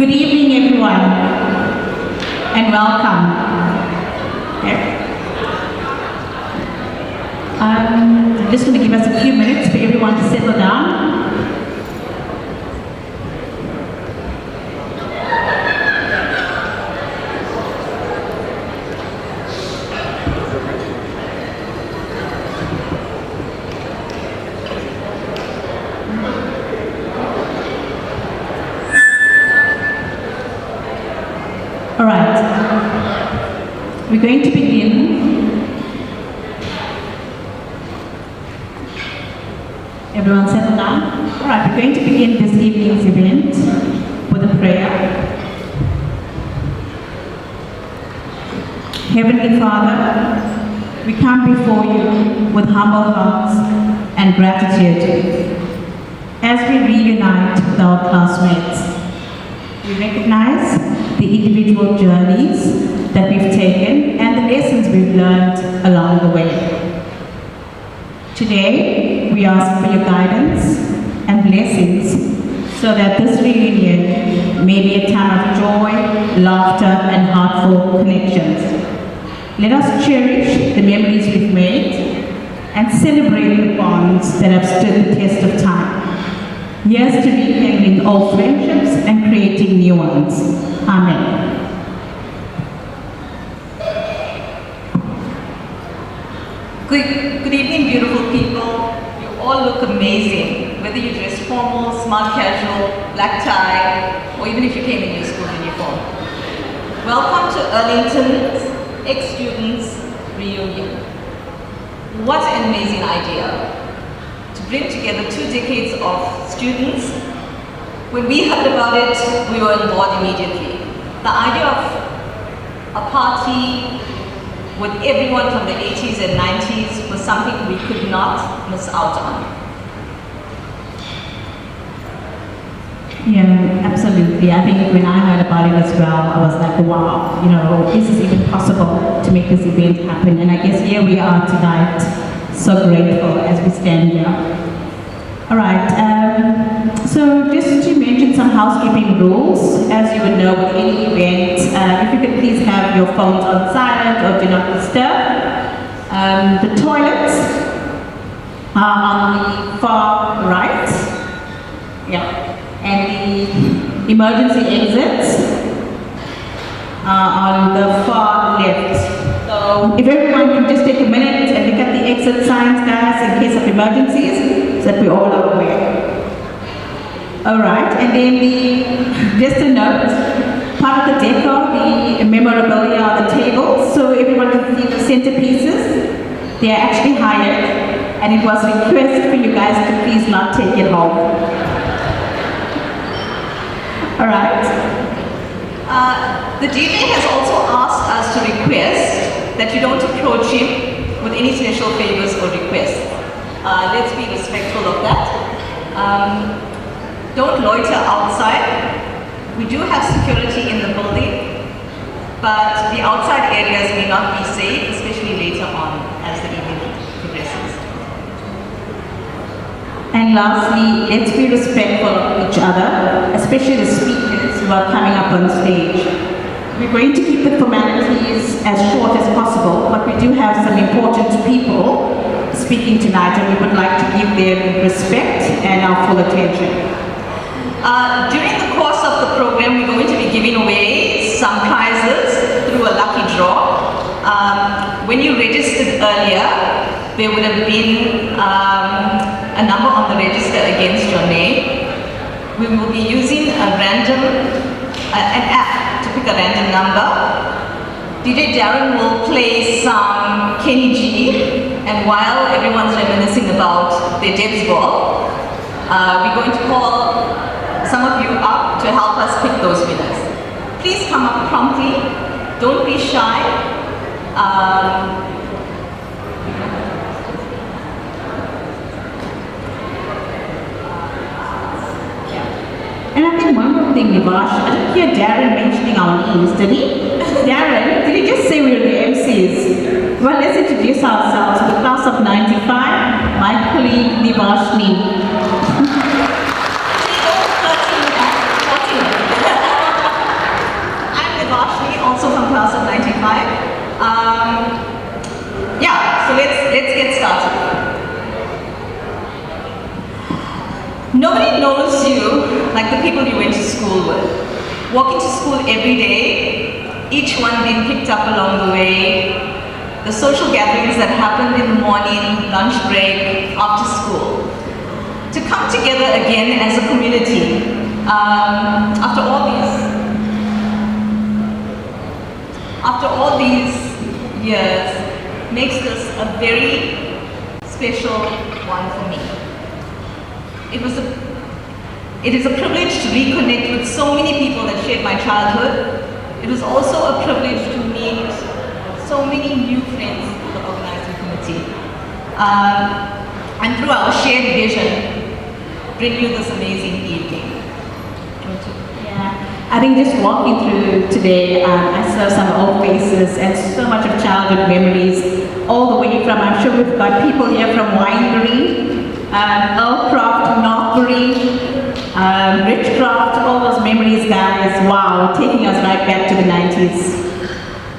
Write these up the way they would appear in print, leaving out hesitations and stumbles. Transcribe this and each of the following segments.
Good evening, everyone, and welcome. Okay. I'm just going to give us a few minutes for everyone to settle down. All right, we're going to begin. Everyone settle down. All right, we're going to begin this evening's event with a prayer. Heavenly Father, we come before you with humble hearts and gratitude as we reunite with our classmates. We recognize the individual journeys that we've taken and the lessons we've learned along the way. Today, we ask for your guidance and blessings so that this reunion may be a time of joy, laughter, and heartfelt connections. Let us cherish the memories we've made and celebrate the bonds that have stood the test of time. Here's to rekindling old friendships and creating new ones. Amen. Good evening, beautiful people. You all look amazing, whether you dress formal, smart casual, black tie, or even if you came in your school uniform. Welcome to Earlington's ex-students reunion. What an amazing idea to bring together 2 decades of students. When we heard about it, we were on board immediately. The idea of a party with everyone from the 80s and 90s was something we could not miss out on. Yeah, absolutely. I think when I heard about it as well, I was like, wow, is this even possible to make this event happen? And I guess here we are tonight, so grateful as we stand here. All right, so just to mention some housekeeping rules. As you would know with any event, if you could please have your phones on silent or do not disturb. The toilets are on the far right, and the emergency exits are on the far left. So if everyone can just take a minute and look at the exit signs, guys, in case of emergencies, so that we all are aware. All right, and then just a note, part of the decor, the memorabilia on the table, so everyone can see the centerpieces. They are actually hired, and it was requested for you guys to please not take it home. All right. The DJ has also asked us to request that you don't approach him with any special favors or requests. Let's be respectful of that. Don't loiter outside. We do have security in the building, but the outside areas may not be safe, especially later on as the evening progresses. And lastly, let's be respectful of each other, especially the speakers who are coming up on stage. We're going to keep the formalities as short as possible, but we do have some important people speaking tonight, and we would like to give them respect and our full attention. During the course of the program, we're going to be giving away some prizes through a lucky draw. When you registered earlier, there would have been a number on the register against your name. We will be using an app to pick a random number. DJ Darren will play some Kenny G, and while everyone's reminiscing about their Deb's ball, we're going to call some of you up to help us pick those winners. Please come up promptly. Don't be shy. And I think one more thing, Nivash, I didn't hear Darren mentioning our names, did he? Darren, did he just say we're the MCs? Well, let's introduce ourselves. The class of 95, my colleague Nivashni. knows you like the people you went to school with. Walking to school every day, each one being picked up along the way, the social gatherings that happened in the morning, lunch break, after school. To come together again as a community after all these years makes this a very special one for me. It is a privilege to reconnect with so many people that shaped my childhood. It was also a privilege to meet so many new friends through the organizing committee. And through our shared vision, bring you this amazing evening. Yeah, I think just walking through today, I saw some old faces and so much of childhood memories, all the way from, I'm sure we've got people here from Winebury, Earlcroft, Northbury, Richcroft, all those memories, guys. Wow, taking us right back to the 90s.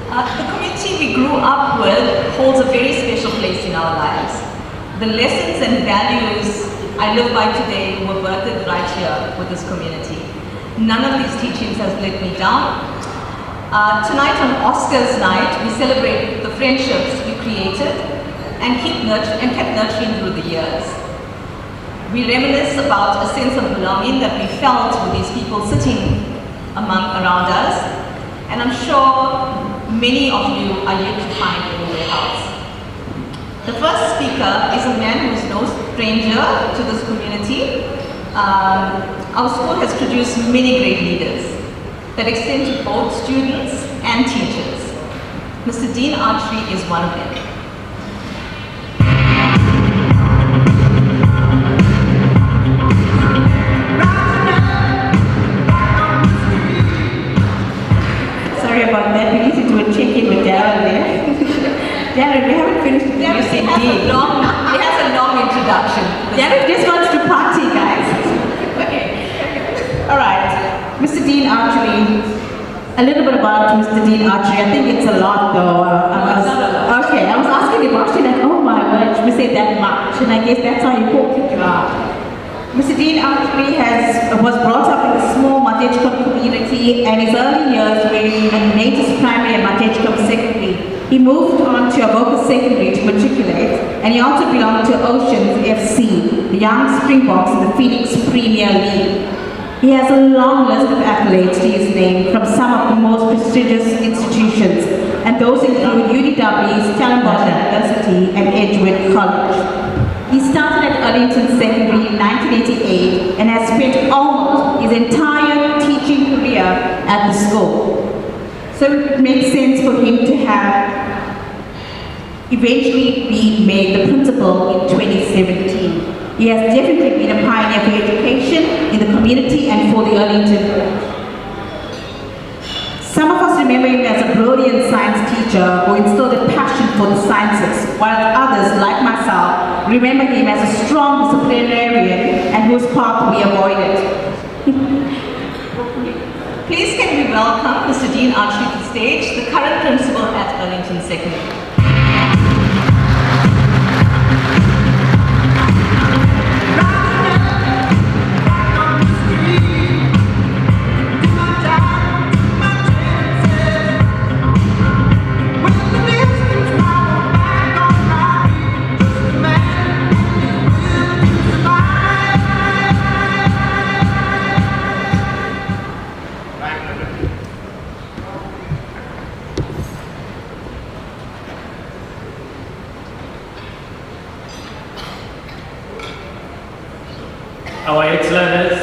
The community we grew up with holds a very special place in our lives. The lessons and values I live by today were birthed right here with this community. None of these teachings has let me down. Tonight on Oscars night, we celebrate the friendships we created and kept nurturing through the years. We reminisce about a sense of belonging that we felt with these people sitting around us, and I'm sure many of you are yet to find in their house. The first speaker is a man who is no stranger to this community. Our school has produced many great leaders that extend to both students and teachers. Mr. Dean Archery is one of them. Sorry about that, we need to do a check-in with Darren there. Darren, we haven't finished the He has a long introduction. Darren just wants to party, guys. Okay. All right. Mr. Dean Archery. A little bit about Mr. Dean Archery. I think it's a lot, though. Okay, I was asking him actually, like, oh my word, we say that much, and I guess that's how important you are. Mr. Dean Alumni was brought up in the small Matechkom community, and his early years were in Natus Primary and Matechkom Secondary. He moved on to Avoca Secondary to matriculate, and he also belonged to Oceans FC, the young Springboks in the Phoenix Premier League. He has a long list of accolades to his name from some of the most prestigious institutions, and those include UDW, Stellenbosch University, and Edgewood College. He started at Earlington Secondary in 1988 and has spent almost his entire teaching career at the school. So it makes sense for him to have eventually been made the principal in 2017. He has definitely been a pioneer for education in the community and for the Earlington. Some of us remember him as a brilliant science teacher who instilled a passion for the sciences, while others, like myself, remember him as a strong disciplinarian and whose path we avoided. Please can we welcome Mr. Dean Archery to the stage, the current principal at Earlington Secondary. Our ex-learners,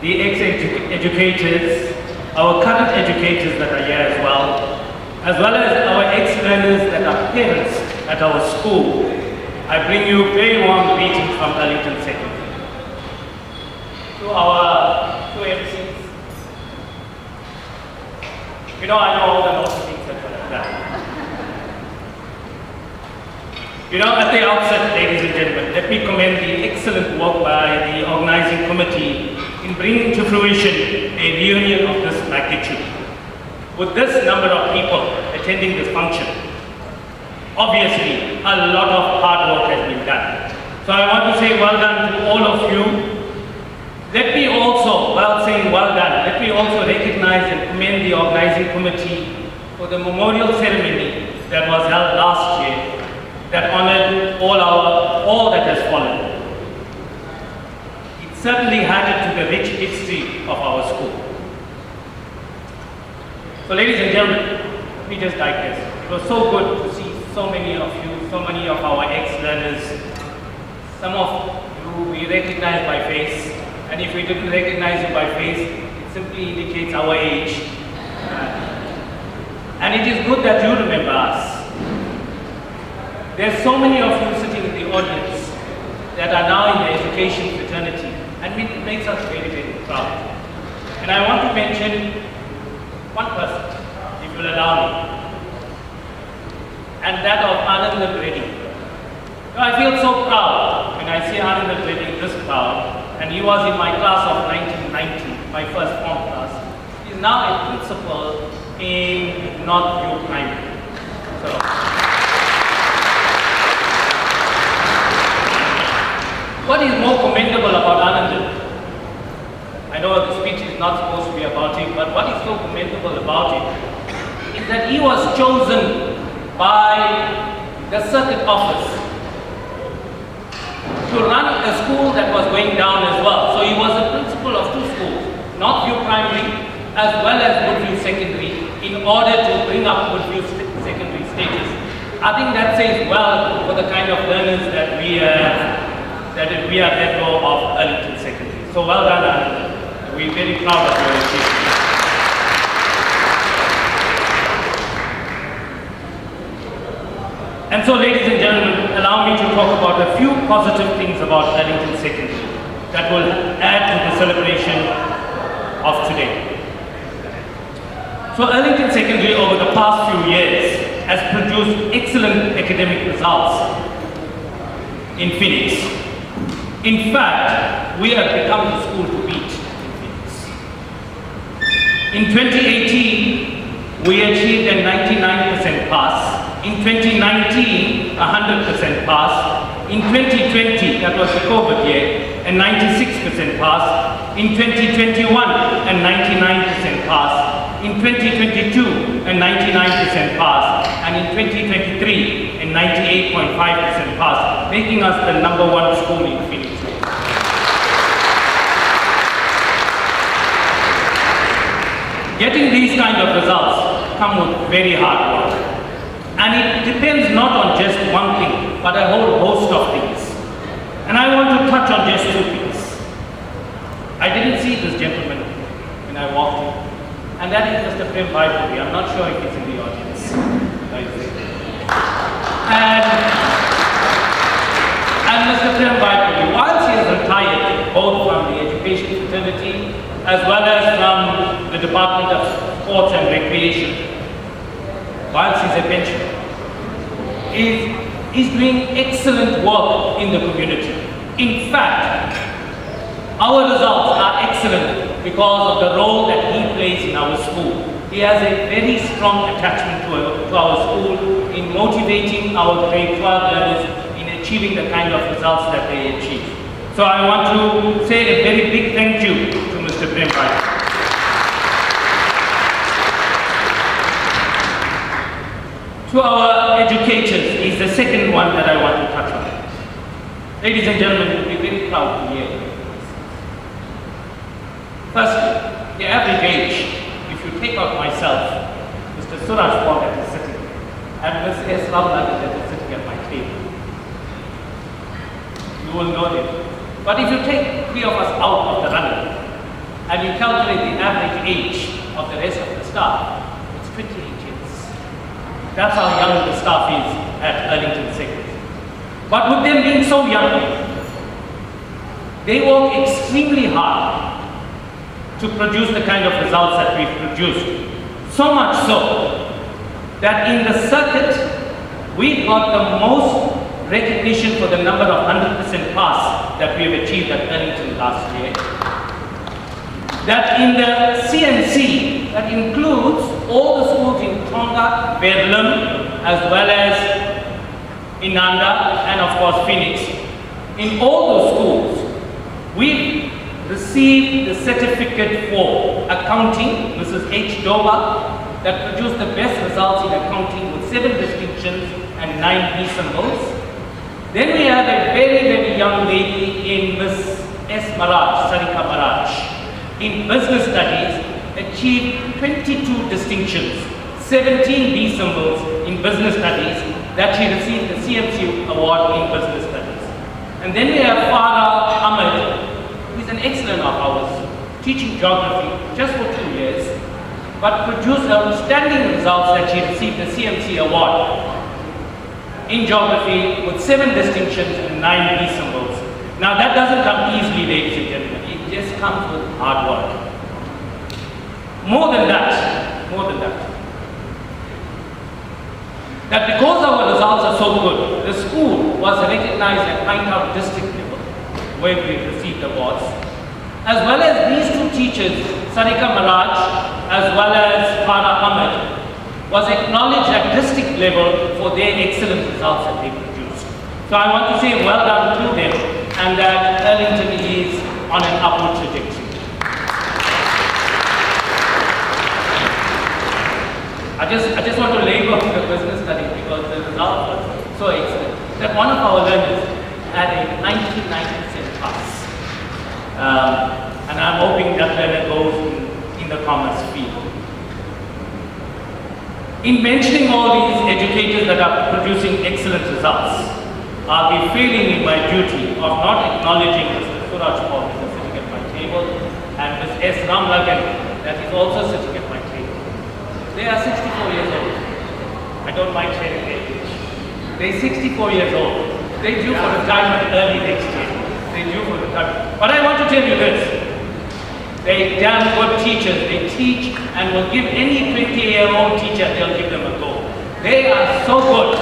the ex-educators, our current educators that are here as well as our ex-learners that are parents at our school, I bring you very warm greetings from Earlington Secondary. To our two MCs, I know all the naughty things that were done. At the outset, ladies and gentlemen, let me commend the excellent work by the organizing committee in bringing to fruition a reunion of this magnitude. With this number of people attending this function, obviously a lot of hard work has been done. So I want to say well done to all of you organizing committee for the memorial ceremony that was held last year that honored all that has fallen. It certainly added to the rich history of our school. So ladies and gentlemen, let me just digress. It was so good to see so many of you, so many of our ex-learners. Some of you we recognize by face, and if we didn't recognize you by face, it simply indicates our age. And it is good that you remember us. There's so many of you sitting in the audience that are now in the education fraternity, and it makes us very, very proud. And I want to mention one person, if you'll allow me, and that of Anand Reddy. I feel so proud when I see Anand Reddy this proud, and he was in my class of 1990, my first form class. He's now a principal in Northview Primary. So, what is more commendable about Anand? I know the speech is not supposed to be about him, but what is so commendable about it is that he was chosen by the circuit office to run a school that was going down as well. So he was the principal of two schools, Northview Primary as well as Woodview Secondary, in order to bring up Woodview Secondary status. I think that says well for the kind of learners that we are let go of Earlington Secondary. So well done, Anand. We're very proud of your achievement. And so, ladies and gentlemen, allow me to talk about a few positive things about Earlington Secondary that will add to the celebration of today. So, Earlington Secondary over the past few years has produced excellent academic results in Phoenix. In fact, we have become the school to beat in Phoenix. In 2018, we achieved a 99% pass. In 2019, 100% pass. In 2020, that was the COVID year, a 96% pass. In 2021, a 99% pass. In 2022, a 99% pass. And in 2023, a 98.5% pass, making us the #1 school in Phoenix. Getting these kind of results come with very hard work. And it depends not on just one thing, but a whole host of things. And I want to touch on just two things. I didn't see this gentleman when I walked in, and that is Mr. Prem Bhaipuri. I'm not sure if he's in the audience. And Mr. Prem Bhaipuri, whilst he has retired both from the education fraternity as well as from the Department of Sports and Recreation, whilst he's a pensioner, is doing excellent work in the community. In fact, our results are excellent because of the role that he plays in our school. He has a very strong attachment to our school in motivating our grade 12 learners in achieving the kind of results that they achieve. So I want to say a very big thank you to Mr. Prem Bhaipuri. To our educators is the second one that I want to touch on. Ladies and gentlemen, you'll be very proud to hear. Firstly, the average age, if you take out myself, Mr. Suraj Paul that is sitting, and Ms. S. Ravnathan that is sitting at my table, you will know them. But if you take three of us out of the running, and you calculate the average age of the rest of the staff, it's 28 years. That's how young the staff is at Earlington Secondary. But with them being so young, they work extremely hard to produce the kind of results that we've produced. So much so that in the circuit, we got the most recognition for the number of 100% pass that we have achieved at Earlington last year. That in the CNC, that includes all the schools in Tonga, Verulam, as well as Inanda, and of course Phoenix. In all those schools, we received the certificate for accounting, Mrs. H. Doba, that produced the best results in accounting with 7 distinctions and 9 B symbols. Then we have a very, very young lady in Miss S. Maraj, Sarika Maraj, in business studies, achieved 22 distinctions, 17 B symbols in business studies, that she received the CMC award in business studies. And then we have Farah Ahmed, who is an excellent of ours, teaching geography just for 2 years, but produced outstanding results that she received the CMC award in geography with 7 distinctions and 9 B symbols. Now that doesn't come easily, ladies and gentlemen. It just comes with hard work. More than that, that because our results are so good, the school was recognized at Keynote district level, where we received awards, as well as these 2 teachers, Sarika Maraj, as well as Farah Ahmed, was acknowledged at district level for their excellent results that they produced. So I want to say well done to them, and that Earlington is on an upward trajectory. I just want to label the business study because the result was so excellent that one of our learners had a 99% pass. And I'm hoping that learner goes in the commerce field. In mentioning all these educators that are producing excellent results, I'll be failing in my duty of not acknowledging Mr. Suraj Paul, who is sitting at my table, and Ms. S. Ramlagan, that is also sitting at my table. They are 64 years old. I don't mind sharing their age. They're 64 years old. They're due for retirement early next year. They're due for retirement. But I want to tell you this. They're damn good teachers. They teach and will give any 20-year-old teacher, they'll give them a go. They are so good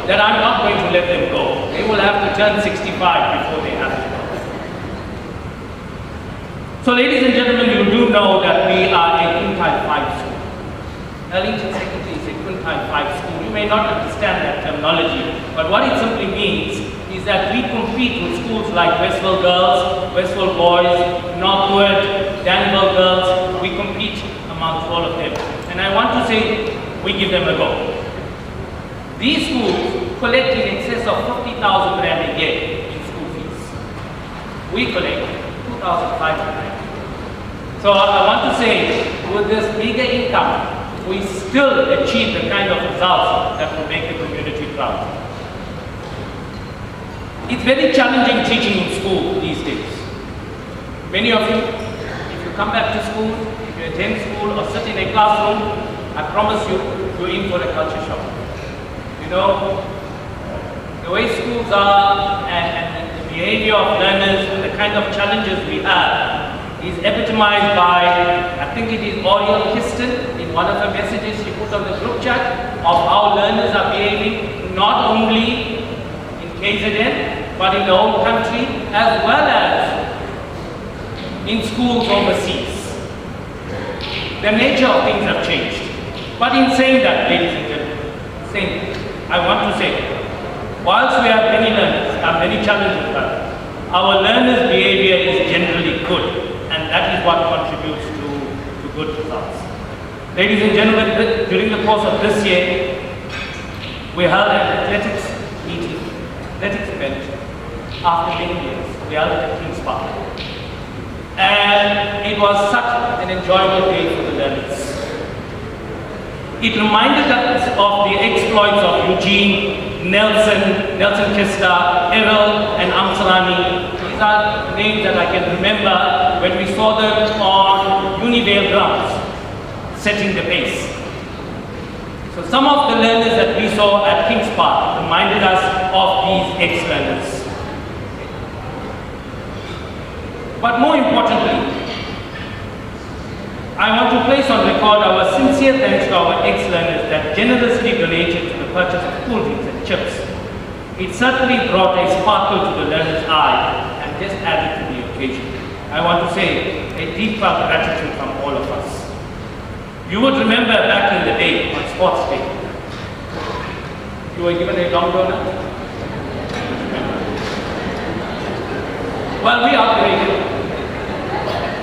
that I'm not going to let them go. They will have to turn 65 before they have to go. So ladies and gentlemen, you do know that we are a quintile 5 school. Earlington Secondary is a quintile 5 school. You may not understand that terminology, but what it simply means is that we compete with schools like Westville Girls, Westville Boys, Northwood, Danville Girls. We compete amongst all of them. And I want to say, we give them a go. These schools collect in excess of 50,000 rand a year in school fees. We collect 2,500. So I want to say, with this bigger income, we still achieve the kind of results that will make the community proud. It's very challenging teaching in school these days. Many of you, if you come back to school, if you attend school or sit in a classroom, I promise you, you're in for a culture shock. You know, the way schools are and the behavior of learners and the kind of challenges we have is epitomized by, I think it is Oriel Kiston, in one of the messages she put on the group chat of how learners are behaving, not only in KZN, but in the home country, as well as in schools overseas. The nature of things have changed. But in saying that, ladies and gentlemen, I want to say, whilst we have many learners, many challenges, our learners' behavior is generally good. And that is what contributes to good results. Ladies and gentlemen, during the course of this year, we held an athletics meeting, athletics event, after many years. We held it at King's Park. And it was such an enjoyable day for the learners. It reminded us of the exploits of Eugene, Nelson Kista, Errol, and Amsalani. These are names that I can remember when we saw them on Univale grounds, setting the pace. So some of the learners that we saw at King's Park reminded us of these ex-learners. But more importantly, I want to place on record our sincere thanks to our ex-learners that generously donated to the purchase of cool drinks and chips. It certainly brought a sparkle to the learner's eye and just added to the occasion. I want to say a deep gratitude from all of us. You would remember back in the day, on Sports Day, you were given a long donut. Well, we upgraded.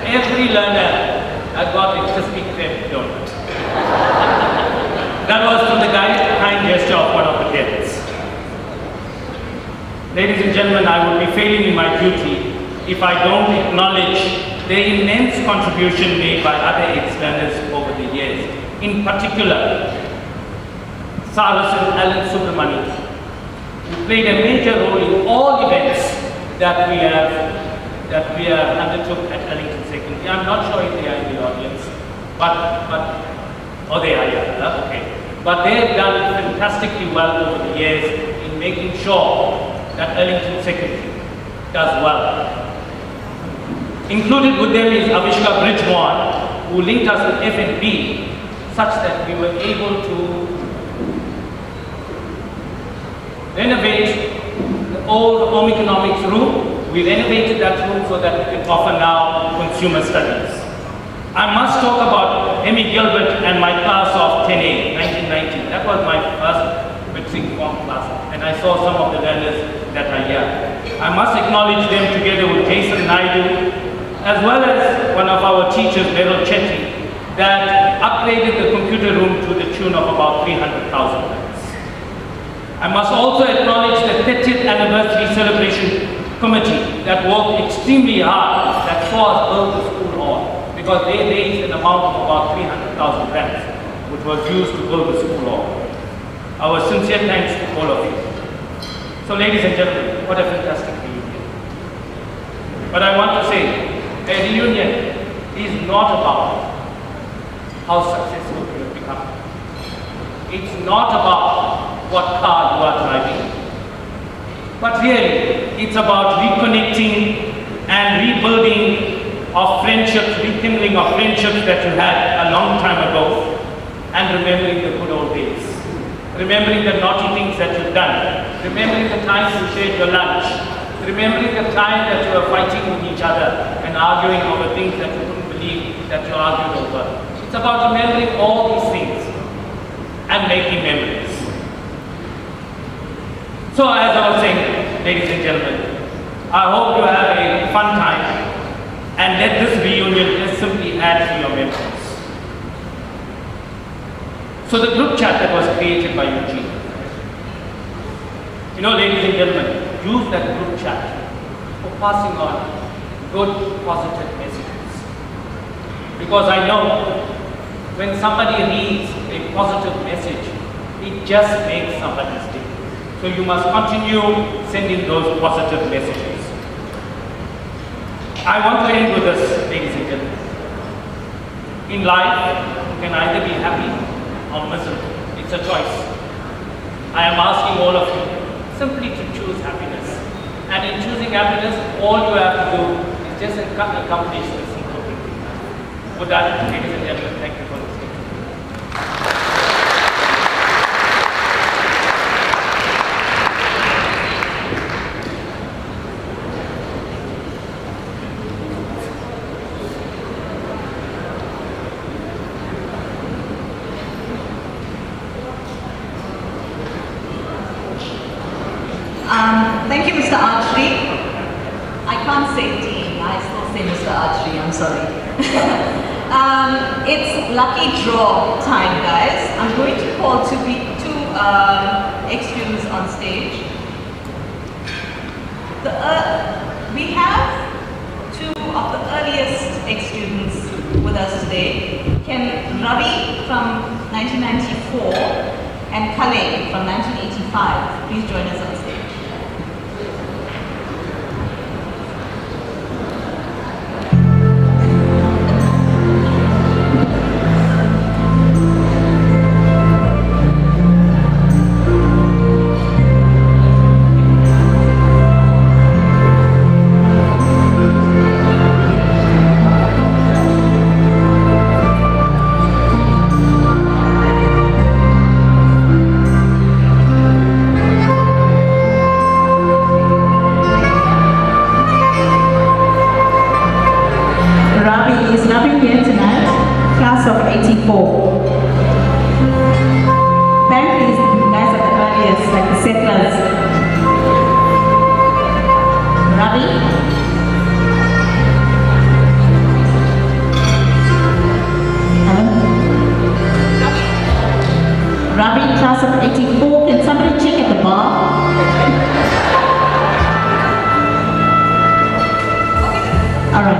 Every learner had got a crispy crepe donut. That was from the kind gesture of one of the parents. Ladies and gentlemen, I would be failing in my duty if I don't acknowledge the immense contribution made by other ex-learners over the years. In particular, Saras and Alan Subramani, who played a major role in all events that we have undertook at Earlington Secondary. I'm not sure if they are in the audience, oh, they are, yeah, okay. But they have done fantastically well over the years in making sure that Earlington Secondary does well. Included with them is Avishka Bridgemore, who linked us with F&B, such that we were able to renovate the old home economics room. We renovated that room so that we can offer now consumer studies. I must talk about Emmy Gilbert and my class of 10A, 1990. That was my first sixth form class, and I saw some of the learners that are here. I must acknowledge them together with Jason Naidu, as well as one of our teachers, Meryl Chetty, that upgraded the computer room to the tune of about 300,000 rands. I must also acknowledge the 30th anniversary celebration committee that worked extremely hard, that saw us build the school hall, because they raised an amount of about 300,000 rands, which was used to build the school hall. Our sincere thanks to all of you. So ladies and gentlemen, what a fantastic reunion. But I want to say, a reunion is not about how successful you have become. It's not about what car you are driving. But really, it's about reconnecting and rebuilding of friendships, rekindling of friendships that you had a long time ago, and remembering the good old days. Remembering the naughty things that you've done. Remembering the times you shared your lunch. Remembering the time that you were fighting with each other and arguing over things that you couldn't believe that you argued over. It's about remembering all these things and making memories. So as I was saying, ladies and gentlemen, I hope you have a fun time and let this reunion just simply add to your memories. So the group chat that was created by Eugene, you know, ladies and gentlemen, use that group chat for passing on good, positive messages. Because I know when somebody reads a positive message, it just makes somebody's day. So you must continue sending those positive messages. I want to end with this, ladies and gentlemen. In life, you can either be happy or miserable. It's a choice. I am asking all of you simply to choose happiness. And in choosing happiness, all you have to do is just accomplish this simple thing. With that, ladies and gentlemen, thank you for listening. Thank you, Mr. Archery. I can't say Dean, I still say Mr. Archery, I'm sorry. It's lucky draw time, guys. I'm going to call two ex-students on stage. We have two of the earliest ex-students with us today. Ken Ravi from 1994 and Kale from 1985. Please join us on stage. Ravi, class of 84. Can somebody check at the bar? All right.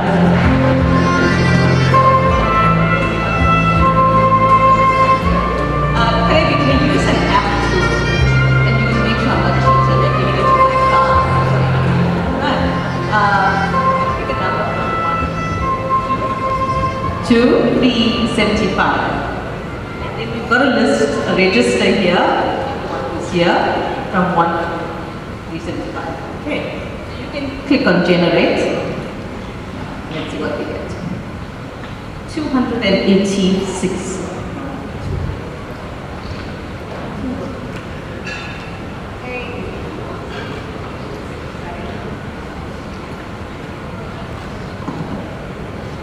Craig, you can use an app too, and you can make sure I'm not teacher, they're giving it to my class. Right. Pick a number from 1 to 375. And then we've got a list, a register here, one who's here, from 1 to 375. Okay. You can click on generate. Let's see what we get. 286.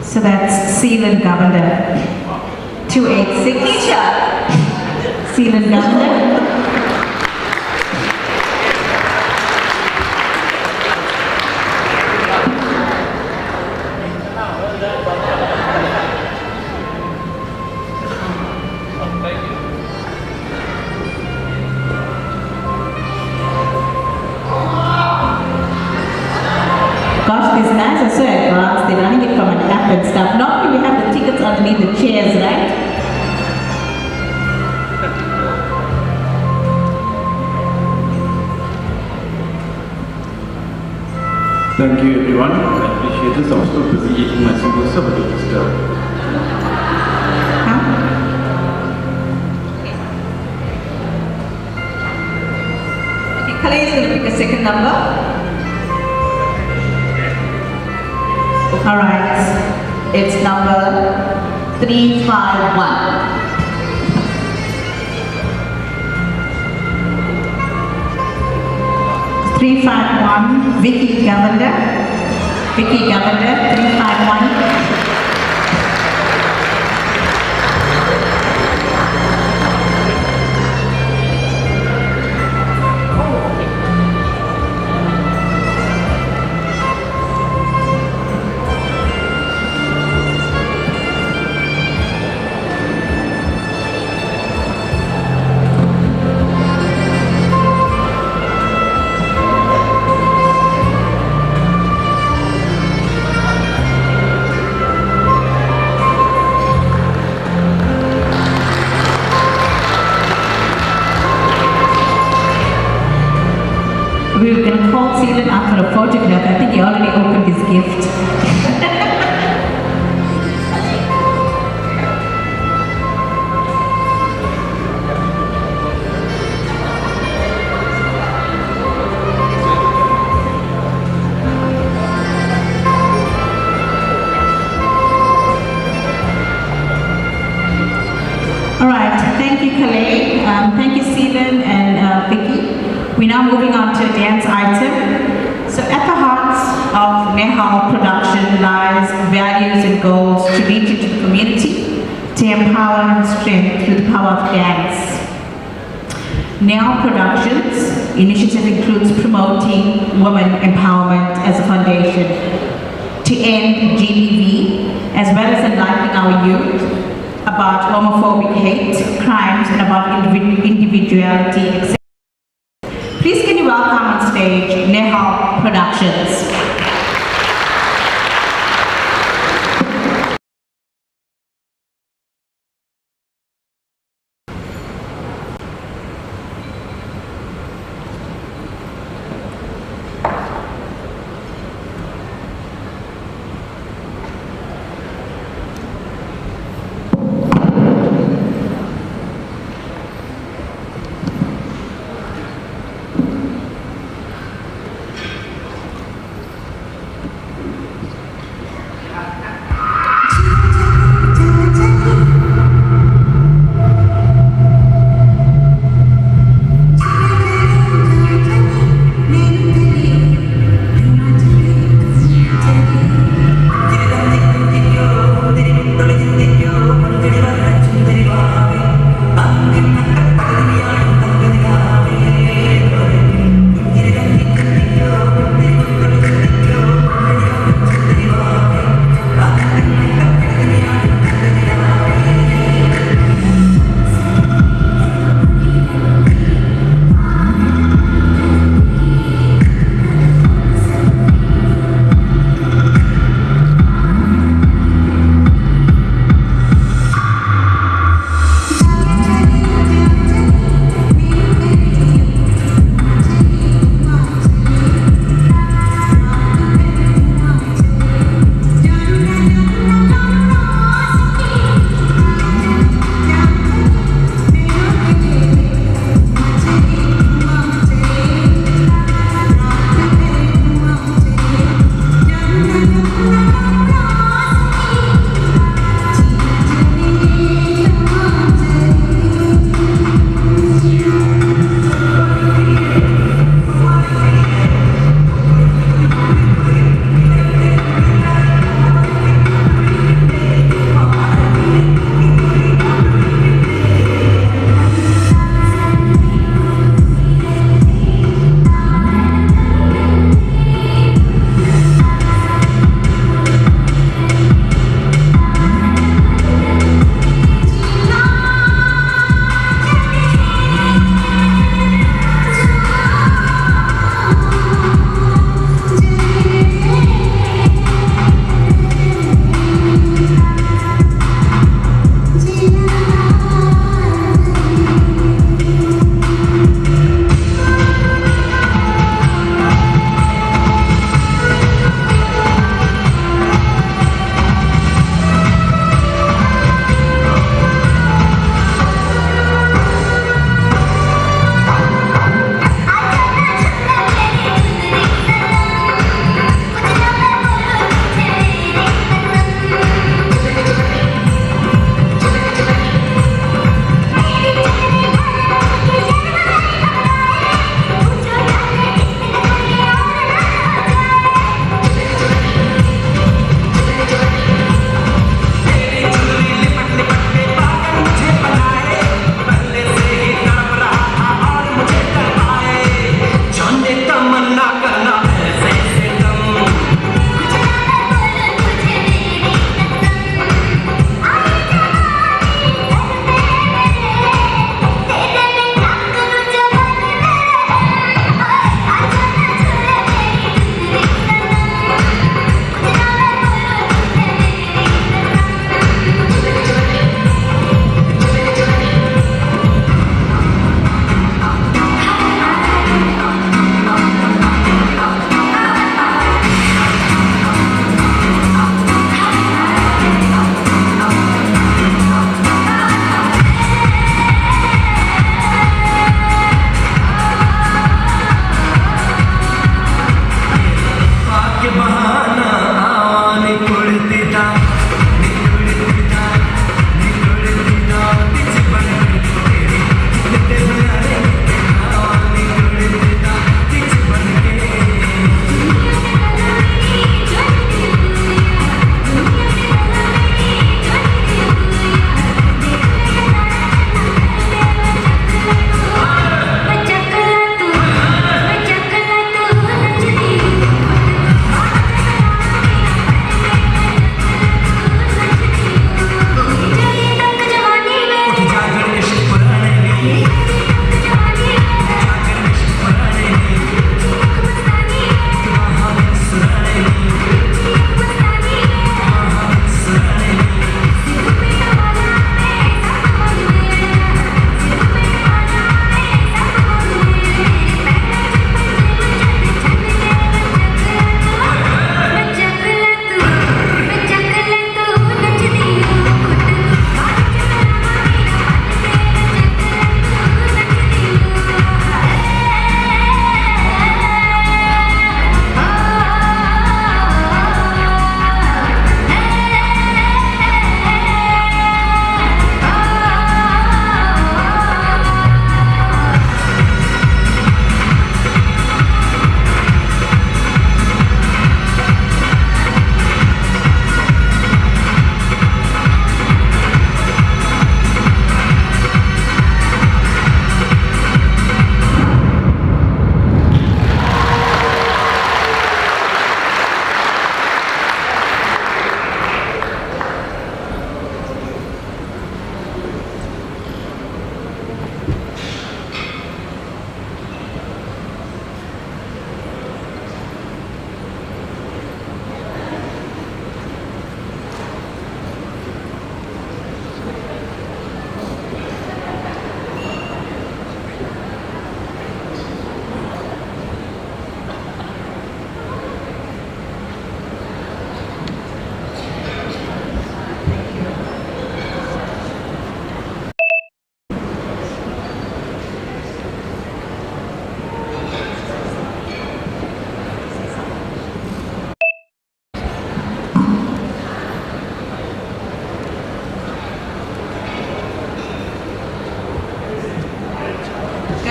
So that's Sealand Governor. 286. Teacher. Sealand Governor. Gosh, these guys are so advanced, they're running it from an app and stuff. Normally we have the tickets underneath the chairs, right? Thank you everyone, I appreciate this. I'm still busy eating my samosa, but it was good. Huh? Okay, Kale is going to pick a second number. All right. It's number 351. Three 351, Vicky Govender. Vicky Govender, 351. We were going to call Sealand after a photograph. I think he already opened his gift. All right, thank you, Kale. Thank you, Sealand and Vicky. We're now moving on to a dance item. So at the heart of Nehal production lies values and goals to reach into the community, to empower and strengthen through the power of dance. Nehal Productions initiative includes promoting women empowerment as a foundation, to end GBV, as well as enlightening our youth about homophobic hate, crimes, and about individuality, etc. Please can you welcome on stage Nehal Productions.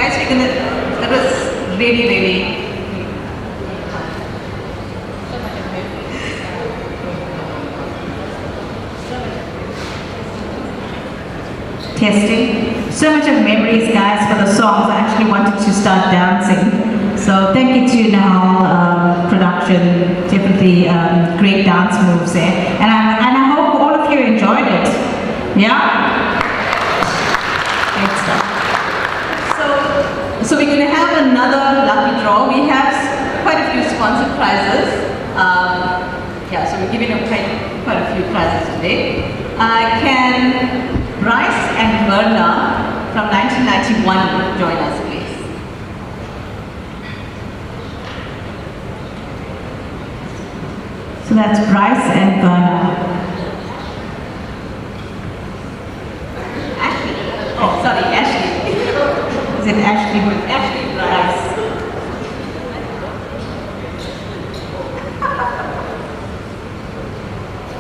Guys, that was really, really. Testing. So much of memories, guys, for the songs. I actually wanted to start dancing. So thank you to now production. Definitely great dance moves there. And I hope all of you enjoyed it. Yeah? Great stuff. So we're going to have another lucky draw. We have quite a few sponsored prizes. Yeah, so we're giving away quite a few prizes today. Can Bryce and Verna from 1991 join us, please? So that's Bryce and Verna. Ashley. Oh, sorry, Ashley. Is it Ashley? Ashley Bryce.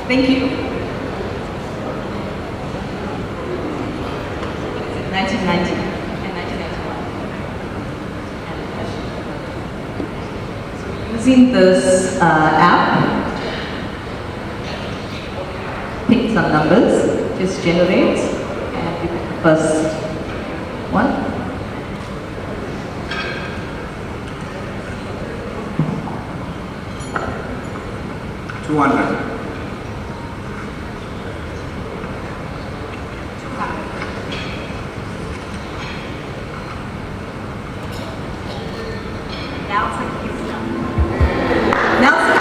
Thank you. 1990 and 1991. Using this app, pick some numbers, just generate, and you pick the first one. $200. Nelson Kista. Nelson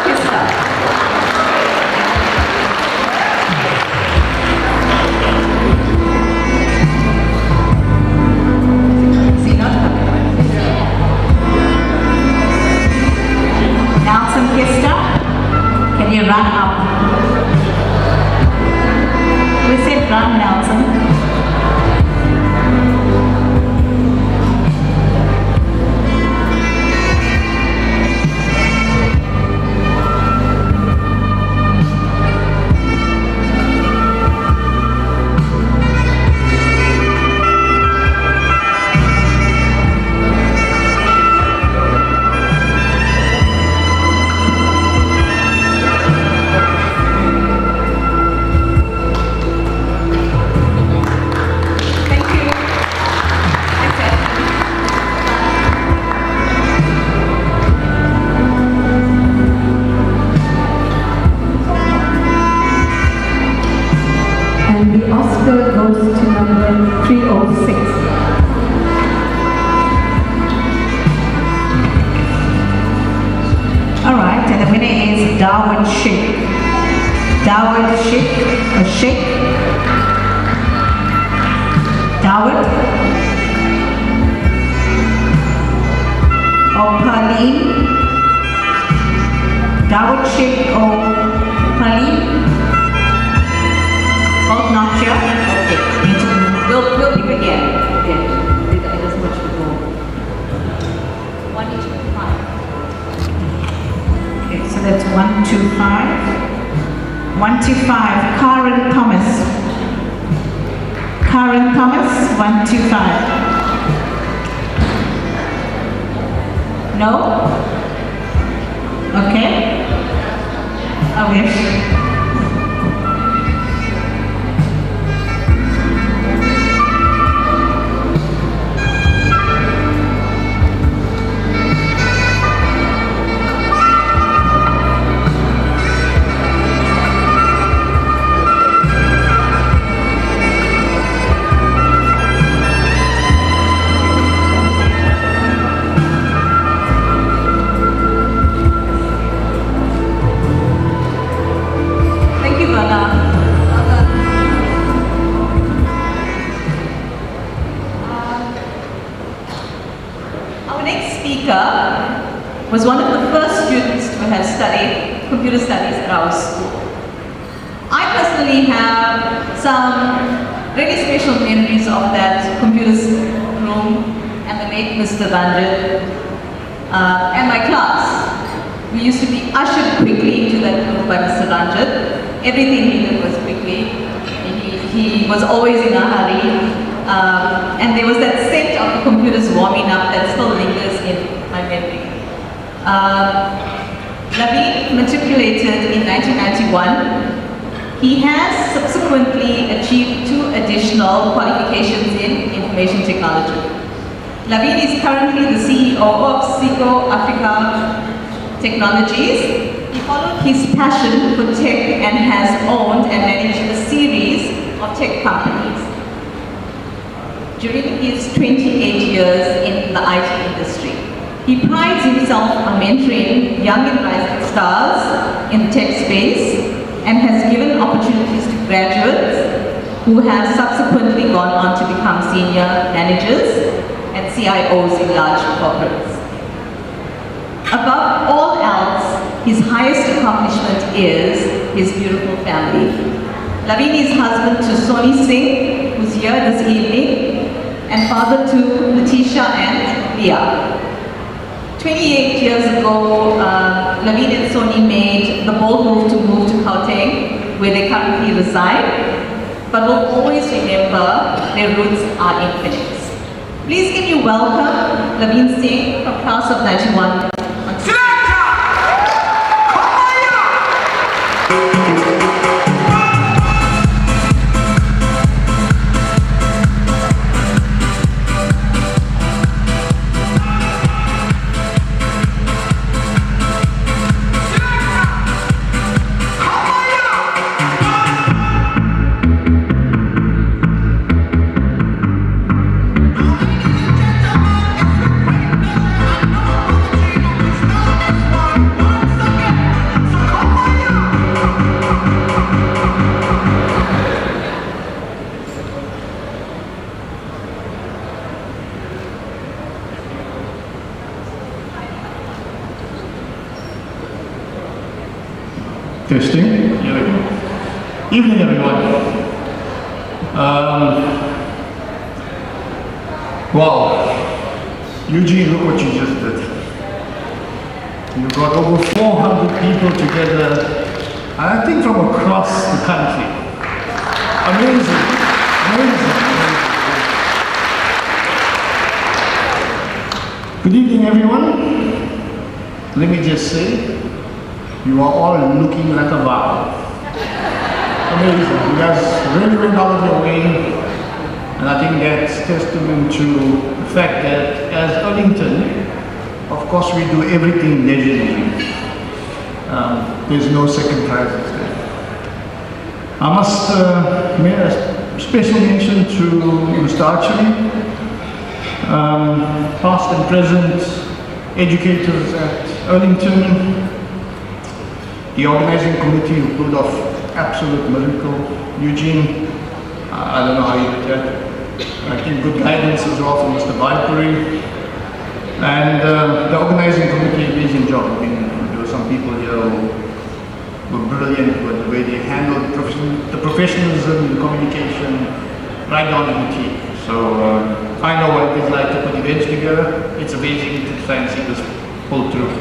Kista, can you run up? We said run, Nelson. And the Oscar goes to number 306. All right, and the winner is Darwin Sheikh. Darwin Sheikh, or Sheikh. Darwin. Or Pauline. Darwin Sheikh or Pauline. Both not sure? Okay. We'll pick again. Okay. It doesn't much to go. 125. Okay, so that's 125. 125, Karen Thomas. Karen Thomas, 125. No? Okay. I wish. Thank you, Verna. Our next speaker was one of the first students to have studied computer studies at our school. I personally have some really special memories of that computer room and the late Mr. Ranjit and my class. We used to be ushered quickly into that room by Mr. Ranjit. Everything he did was quickly. He was always in a hurry. And there was that scent of the computers warming up that still lingers in my memory. Naveen matriculated in 1991. He has subsequently achieved 2 additional qualifications in information technology. Naveen is currently the CEO of Seco Africa Technologies. He followed his passion for tech and has owned and managed a series of tech companies. During his 28 years in the IT industry, he prides himself on mentoring young and rising stars in the tech space and has given opportunities to graduates who have subsequently gone on to become senior managers and CIOs in large corporates. Above all else, his highest accomplishment is his beautiful family. Naveen is husband to Soni Singh, who's here this evening, and father to Letitia and Leah. 28 years ago, Naveen and Soni made the bold move to Gauteng, where they currently reside, but will always remember their roots are in Phoenix. Please can you welcome Naveen Singh from class of 91. Testing. Here we go. Evening, everyone. Wow. Eugene, look what you just did. You got over 400 people together, I think from across the country. Amazing. Amazing. Good evening, everyone. Let me just say, you are all looking like a wow. Amazing. You guys really went out of your way. And I think that's testament to the fact that as Earlington, of course we do everything legendary. There's no second prizes there. I must make a special mention to Mr. Archery, past and present educators at Earlington, the organizing committee who pulled off absolute miracle. Eugene, I don't know how you did that. I think good guidance as well from Mr. Vipuri. And the organizing committee, amazing job. I mean, there were some people here who were brilliant with the way they handled the professionalism, the communication, right down to the team. So I know what it is like to put events together. It's amazing to try and see this pull through.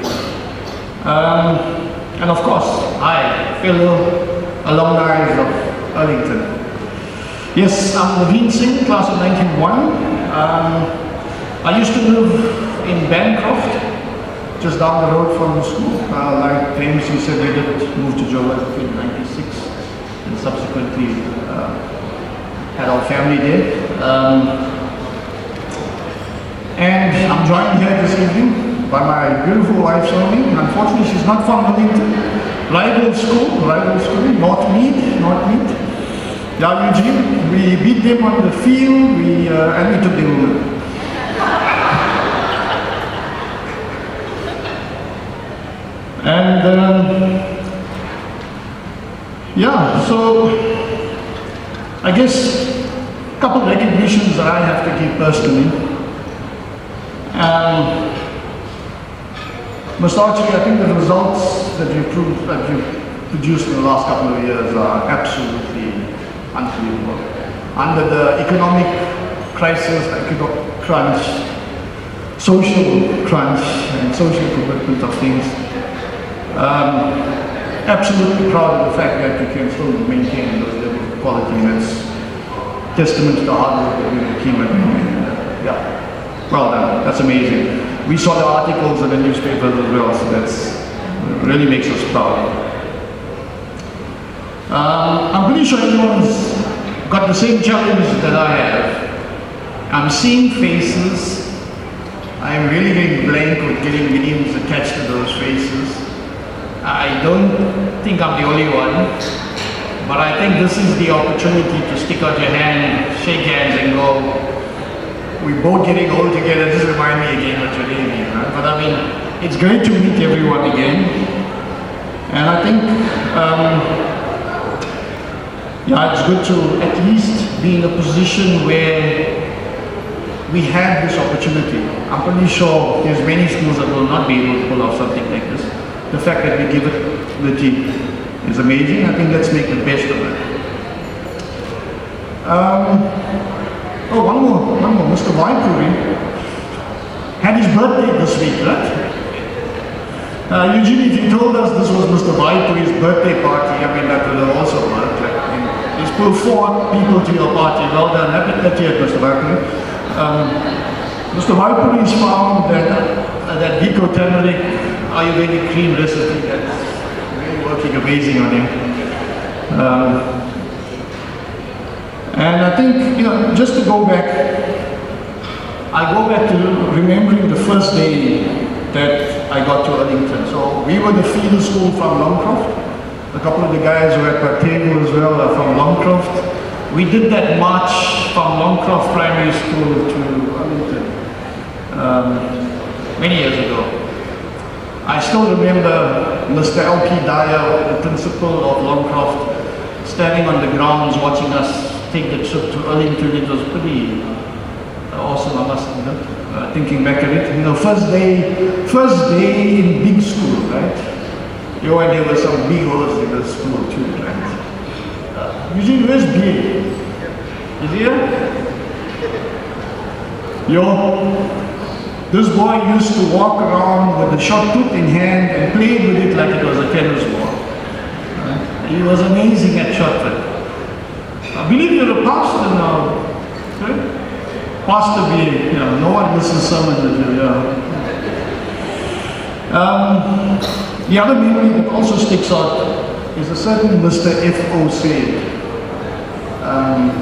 And of course, hi, fellow alumni of Earlington. Yes, I'm Naveen Singh, class of 1991. I used to live in Bancroft, just down the road from the school. Like James, he said, we did move to Joburg in '96 and subsequently had our family there. And I'm joined here this evening by my beautiful wife, Soni. Unfortunately, she's not from Earlington. Rival school, North Mead. Yeah, Eugene, we beat them on the field, and we took them home. And yeah, so I guess a couple of recognitions that I have to give personally. Mr. Archery, I think the results that you've produced in the last couple of years are absolutely unbelievable. Under the economic crisis, economic crunch, social crunch, and social commitment of things, absolutely proud of the fact that you can still maintain those levels of quality. That's testament to the hard work that we and the team are doing. Yeah, well done, that's amazing. We saw the articles in the newspapers as well, so that's really makes us proud. I'm pretty sure everyone's got the same challenge that I have. I'm seeing faces. I'm really getting blank with getting names attached to those faces. I don't think I'm the only one, but I think this is the opportunity to stick out your hand, shake hands and go, we're both getting old together. Just remind me again what your name is, right? But I mean, it's great to meet everyone again. And I think, yeah, it's good to at least be in a position where we have this opportunity. I'm pretty sure there's many schools that will not be able to pull off something like this. The fact that we give it the G is amazing. I think let's make the best of it. Oh, one more. Mr. Vaipuri had his birthday this week, right? Eugene, if you told us this was Mr. Vaipuri's birthday party, I mean, that would have also worked. Like, he's pulled 4 people to your party. Well done. Happy 30th, Mr. Vaipuri. Mr. Vaipuri has found that Biko turmeric Ayurvedic cream recipe that's really working amazing on him. And I think, you know, just to go back, I go back to remembering the first day that I got to Earlington. So we were the feeder school from Longcroft. A couple of the guys who were at my table as well are from Longcroft. We did that march from Longcroft Primary School to Earlington many years ago. I still remember Mr. L.P. Dyer, the principal of Longcroft, standing on the grounds watching us take the trip to Earlington. It was pretty awesome, I must admit, thinking back at it. You know, first day in big school, right? You know, and there were some big holes in the school too, right? Eugene, where's B? Is he here? This boy used to walk around with the shot put in hand and played with it like it was a tennis ball. Right? He was amazing at shot put. I believe you're a pastor now. Okay? Pastor B, you know, no one listens to sermons with you. The other memory that also sticks out is a certain Mr. F.O. Said,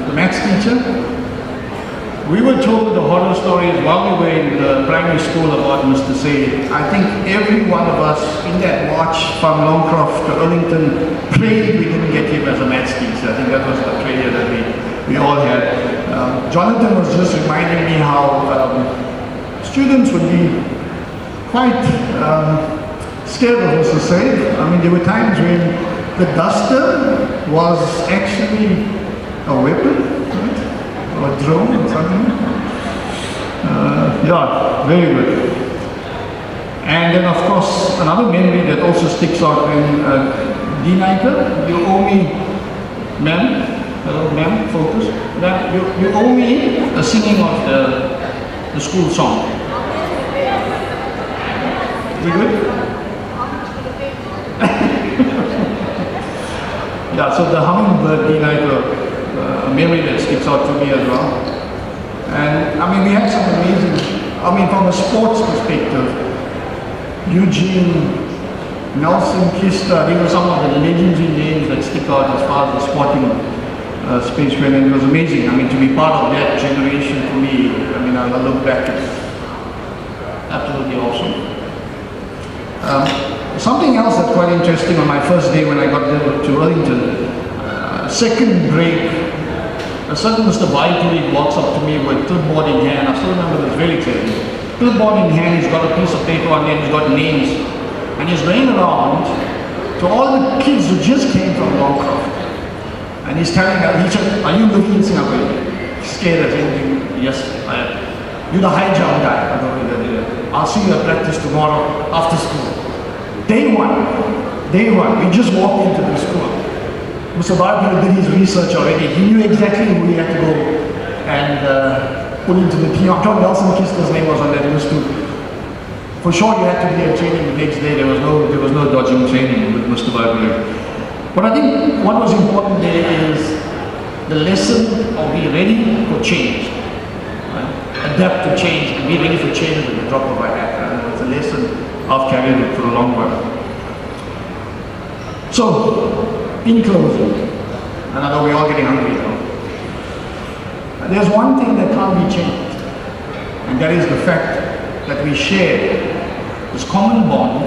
the maths teacher. We were told the horror stories while we were in the primary school about Mr. Said. I think every one of us in that march from Longcroft to Earlington prayed we didn't get him as a maths teacher. I think that was the prayer that we all had. Jonathan was just reminding me how students would be quite scared of Mr. Said. I mean, there were times when the duster was actually a weapon, right? Or a drone or something. Yeah, very good. And then, of course, another memory that also sticks out when D. Niker, you owe me, ma'am, hello, ma'am, focus. Ma'am, you owe me a singing of the school song. We good? Yeah, so the hummingbird D. Niker, a memory that sticks out to me as well. And I mean, we had some amazing, I mean, from a sports perspective, Eugene, Nelson, Kista, these were some of the legendary names that stick out as far as the sporting space went, and it was amazing. I mean, to be part of that generation for me, I mean, I look back, it's absolutely awesome. Something else that's quite interesting on my first day when I got there to Earlington, second break, a certain Mr. Vaipuri walks up to me with clipboard in hand. I still remember this very clearly. Clipboard in hand, he's got a piece of paper on there, he's got names. And he's going around to all the kids who just came from Longcroft. And he's telling them, he said, are you living in Singapore? Scared of anything? Yes, I am. You're the high jump guy. I'll see you at practice tomorrow after school. Day one, we just walked into the school. Mr. Vaipuri did his research already. He knew exactly who he had to go and put into the team. I'm sure Nelson Kister's name was on that list too. For sure, you had to be at training the next day. There was no dodging training with Mr. Vaipuri. But I think what was important there is the lesson of being ready for change. Right? A adapt to change and be ready for change at the drop of a hat. And it's a lesson I've carried it for a long while. So, in closing, and I know we're all getting hungry now, there's one thing that can't be changed, and that is the fact that we share this common bond.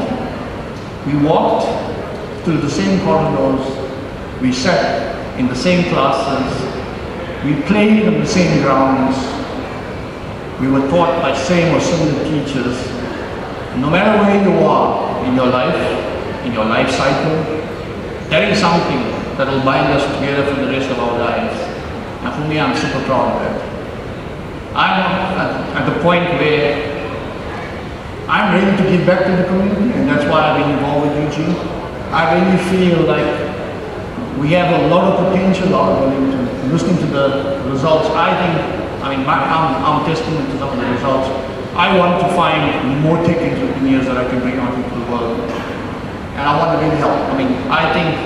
We walked through the same corridors, we sat in the same classes, we played on the same grounds, we were taught by same or similar teachers. No matter where you are in your life cycle, there is something that will bind us together for the rest of our lives. And for me, I'm super proud of that. I'm at the point where I'm ready to give back to the community, and that's why I've been involved with UG. I really feel like we have a lot of potential out of Earlington. Listening to the results, I'm testament to some of the results. I want to find more tech engineers that I can bring out into the world. And I want to really help. I think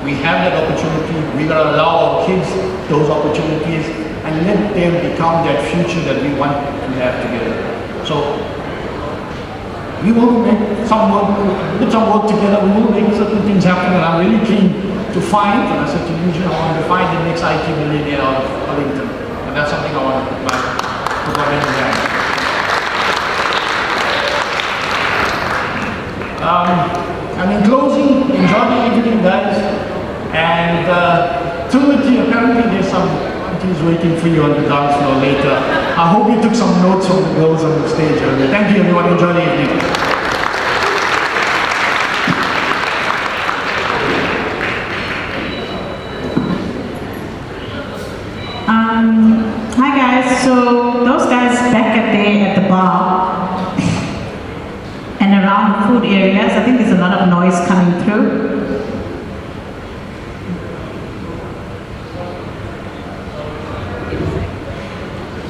we have that opportunity. We gotta allow our kids those opportunities and let them become that future that we want to have together. So we will make some work, put some work together, we will make certain things happen, and I'm really keen to find, and I said to you, I want to find the next IT millionaire out of Earlington. And that's something I want to put my hand in hand. And in closing, enjoy the evening, guys. And Timothy, apparently there's some aunties waiting for you on the dance floor later. I hope you took some notes from the girls on the stage earlier. Thank you, everyone. Enjoy the evening. Hi guys, so those guys back at the bar and around the food areas, I think there's a lot of noise coming through.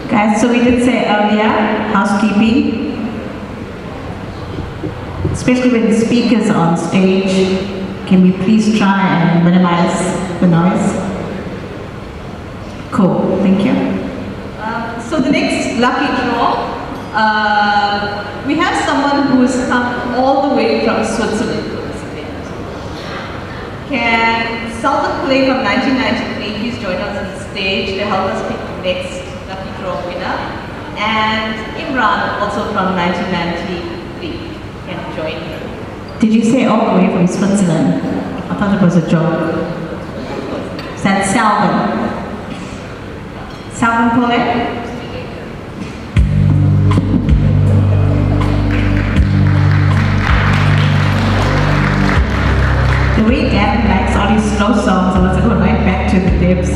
Guys, so we did say earlier, housekeeping, especially when the speakers are on stage, can we please try and minimize the noise? Cool, thank you. So the next lucky draw, we have someone who has come all the way from Switzerland for this event. Can Salman Clay from 1993 please join us on the stage to help us pick the next lucky draw winner? And Imran, also from 1993, can join her. Did you say all the way from Switzerland? I thought it was a joke. Is that Salman? Salman Pole? The way Gavin likes all these slow songs, I was going right back to the depths.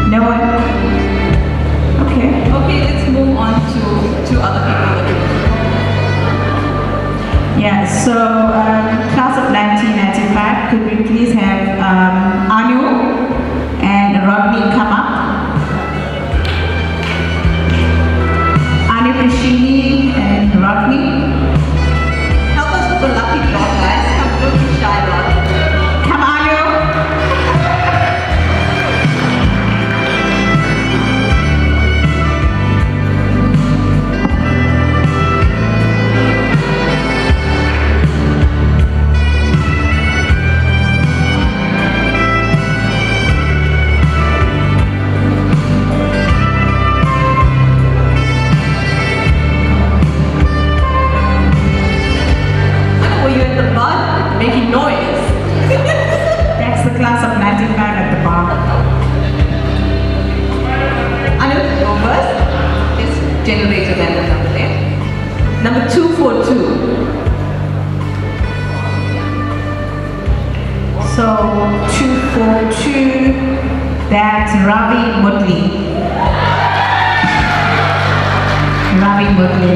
No one? Okay. Okay, let's move on to other people. Yeah, so class of 1995, could we please have Anu and Rodney come up? Anu Prashini and Rodney. Help us with the lucky draw, guys. Come, don't be shy, Rod. Come, Anu. Making noise. That's the class of 95 at the bar. Anu, go first. It's generator then the number there. Number 242. So 242, that's Ravi Mudli. Ravi Mudli.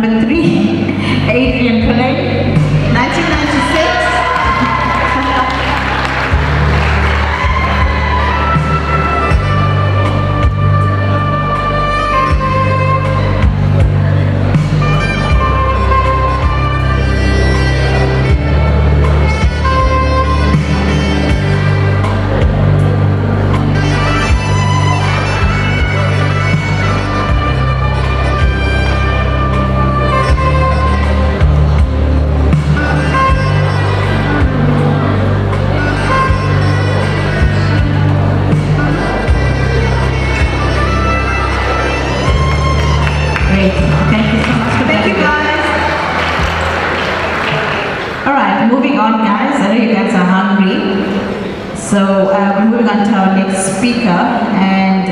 Number 3, Adrian Pillay, 1996. Great. Thank you so much. Thank you, guys. All right, moving on, guys. I know you guys are hungry. So we're moving on to our next speaker and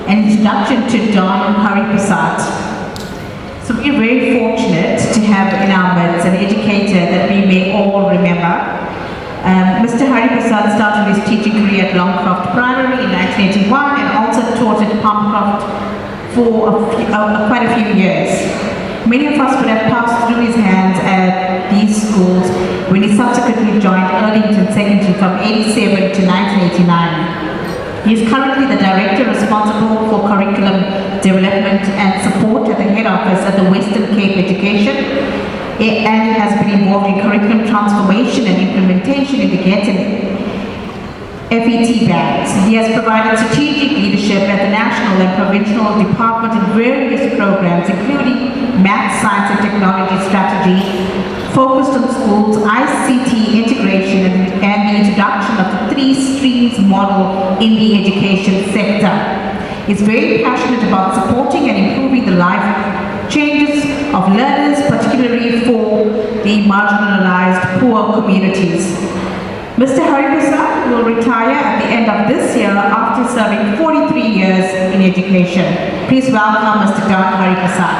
an introduction to Don Hariprasad. So we're very fortunate to have in our midst an educator that we may all remember. Mr. Hariprasad started his teaching career at Longcroft Primary in 1981 and also taught at Palmcroft for quite a few years. Many of us would have passed through his hands at these schools when he subsequently joined Earlington Secondary from 87 to 1989. He is currently the director responsible for curriculum development and support at the head office at the Western Cape Education, and he has been involved in curriculum transformation and implementation in the Getten FET bands. He has provided strategic leadership at the national and provincial department in various programs, including math, science and technology strategy, focused on schools, ICT integration and the introduction of the 3 streams model in the education sector. He's very passionate about supporting and improving the life changes of learners, particularly for the marginalized poor communities. Mr. Hariprasad will retire at the end of this year after serving 43 years in education. Please welcome Mr. Don Hariprasad.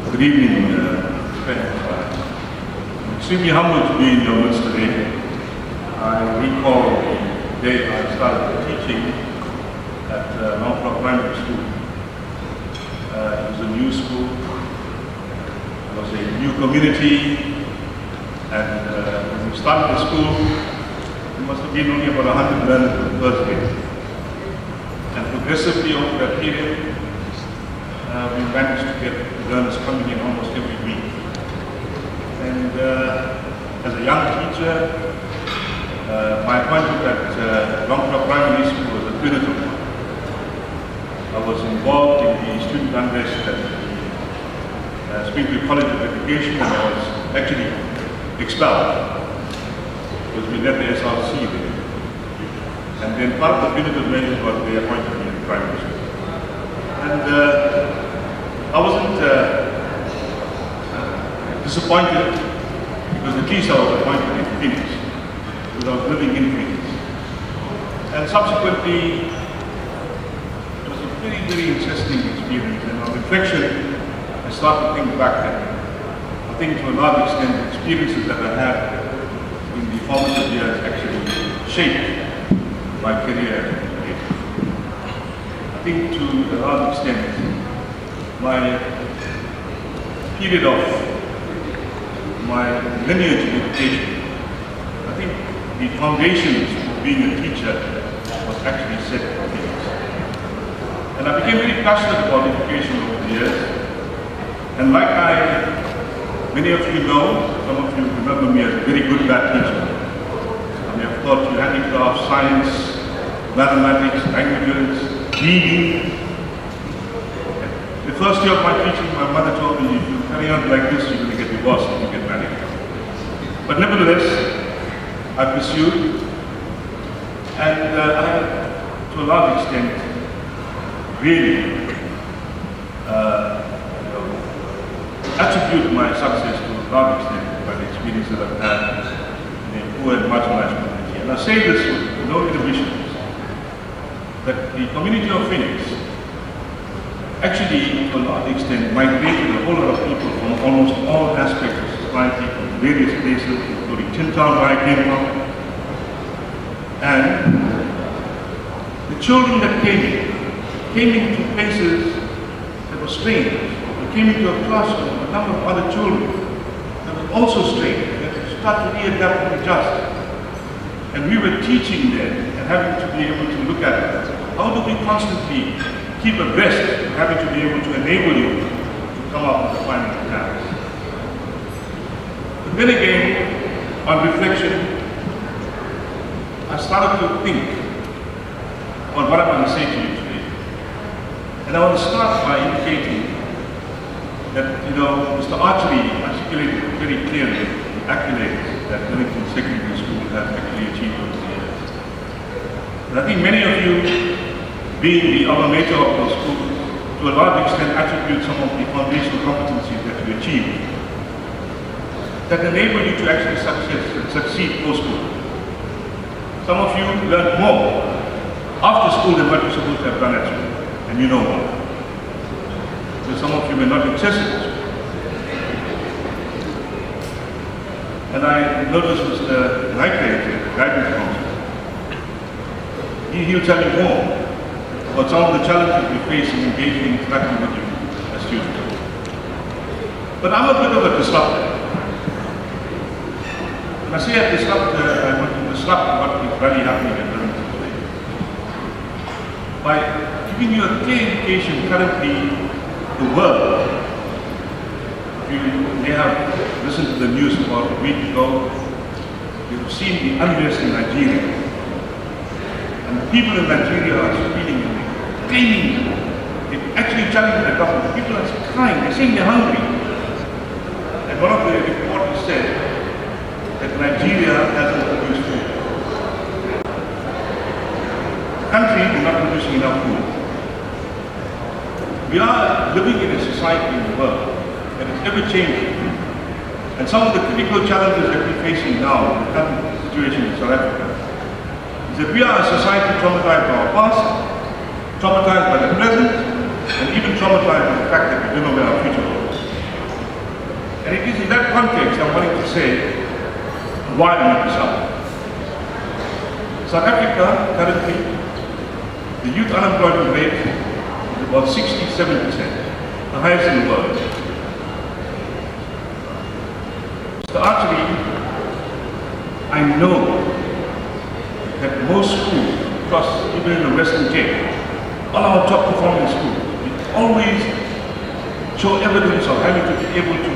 Good evening, friends. I'm extremely humbled to be in your midst today. I recall the day I started teaching at Norfolk Primary School. It was a new school, it was a new community, and when we started the school, there must have been only about 100 learners in the first day. And progressively over that period, we managed to get learners coming in almost every week. And as a young teacher, my appointment at Longcroft Primary School was a pivotal one. I was involved in the student unrest at the Springfield College of Education, and I was actually expelled because we led the SRC there. And then part of the punitive measures was they appointed me in primary school. And I wasn't disappointed because at least I was appointed in Phoenix, because I was living in Phoenix. And subsequently, it was a very, very interesting experience. And on reflection, I started to think back, and I think to a large extent, the experiences that I had in the formative years actually shaped my career. I think to a large extent, my period of my lineage in education, I think the foundations for being a teacher was actually set for Phoenix. And I became very passionate about education over the years. And like many of you know, some of you remember me as a very good math teacher. I may have taught you handicraft, science, mathematics, languages, reading. The first year of my teaching, my mother told me, if you carry on like this, you're going to get divorced and you get married. But nevertheless, I pursued, and I have, to a large extent, really attribute my success to a large extent by the experience that I've had in a poor and marginalized community. And I say this with no inhibitions, that the community of Phoenix actually, to a large extent, migrated a whole lot of people from almost all aspects of society, from various places, including Chintown, where I came from. And the children that came into places that were strange. They came into a classroom with a number of other children that were also strange. They had to start to readapt and adjust. And we were teaching them and having to be able to look at how do we constantly keep abreast and having to be able to enable you to come up with the final task. But then again, on reflection, I started to think on what I'm going to say to you today. And I want to start by indicating that, Mr. Archery articulated very clearly the accolades that Earlington Secondary School has actually achieved over the years. And I think many of you, being the alma mater of those schools, to a large extent attribute some of the foundational competencies that you achieved that enable you to actually succeed post-school. Some of you learned more after school than what you're supposed to have done at school, and you know more. So some of you were not accessible. And I noticed Mr. Knightley, the guidance counselor, he'll tell you more about some of the challenges we face in engaging and interacting with you as students. But I'm a bit of a disruptor. When I say a disruptor, I want to disrupt what is really happening at Earlington today. By giving you a clear indication currently, the world, you may have listened to the news about a week ago, you've seen the unrest in Nigeria. And the people in Nigeria are feeling claiming, they're actually challenging the government. People are crying, they're saying they're hungry. And one of the reporters said that Nigeria hasn't produced food. The country is not producing enough food. We are living in a society in the world that is ever changing. And some of the critical challenges that we're facing now in the current situation in South Africa is that we are a society traumatized by our past, traumatized by the present, and even traumatized by the fact that we don't know where our future goes. And it is in that context I'm wanting to say why we this up. South Africa, currently, the youth unemployment rate is about 67%, the highest in the world. Mr. Archery, I know that most schools across, even in the Western Cape, all our top performing schools, we always show evidence of having to be able to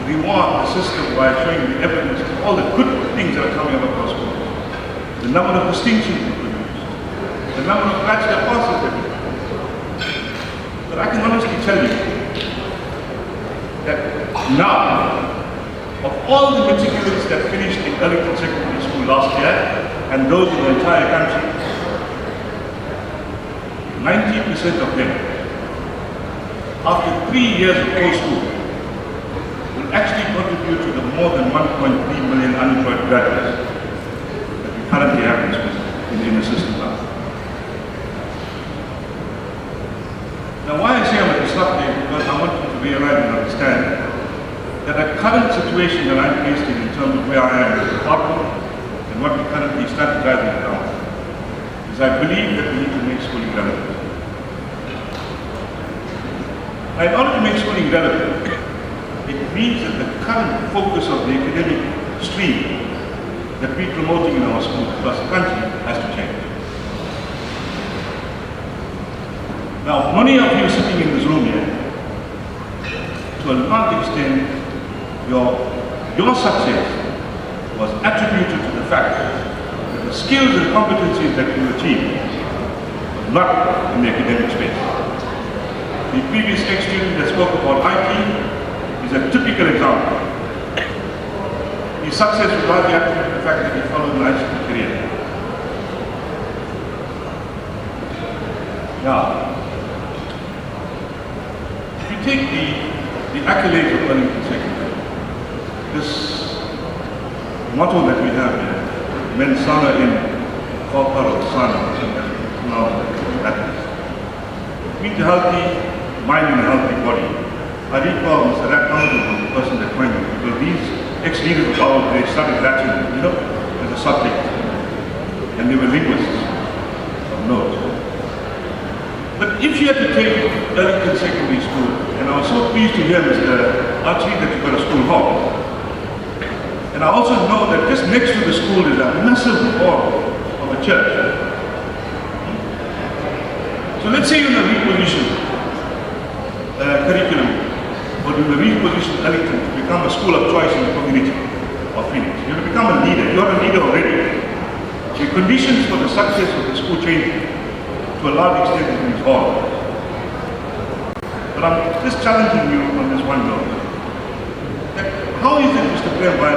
reward the system by showing the evidence of all the good things that are coming out of our schools. The number of distinctions we produce, the number of bachelor passes that we produce. But I can honestly tell you that now, of all the matriculants that finished in Earlington Secondary School last year, and those in the entire country, 90% of them, after 3 years of post-school, will actually contribute to the more than 1.3 million unemployed graduates that we currently have in the system now. Now, why I say I'm a disruptor is because I want you to realize and understand that the current situation that I'm faced in terms of where I am as a department and what we currently strategizing around is I believe that we need to make schooling relevant. Now, in order to make schooling relevant, it means that the current focus of the academic stream that we're promoting in our schools across the country has to change. Now, many of you sitting in this room here, to a large extent, your success was attributed to the fact that the skills and competencies that you achieved were not in the academic space. The previous ex-student that spoke about IT is a typical example. He His success was largely attributed to the fact that he followed an high school career. Now, if you take the accolades of Earlington Secondary, this motto that we have here, men sana in corpora sana, means a healthy mind and a healthy body. I recall Mr. Racknow, the person that coined it, because these ex-leaders of ours, they studied Latin, as a subject, and they were linguists of note. But if you had to take Earlington Secondary School, and I was so pleased to hear, Mr. Archie, that you've got a school hall. And I also know that just next to the school is a massive hall of a church. So let's say you're in a reposition curriculum, or in the reposition Earlington to become a school of choice in the community of Phoenix. You're going to become a leader. You're a leader already. The conditions for the success of the school change to a large extent in this hall. But I'm just challenging you on this one note. How is it, Mr. Prem Bhai,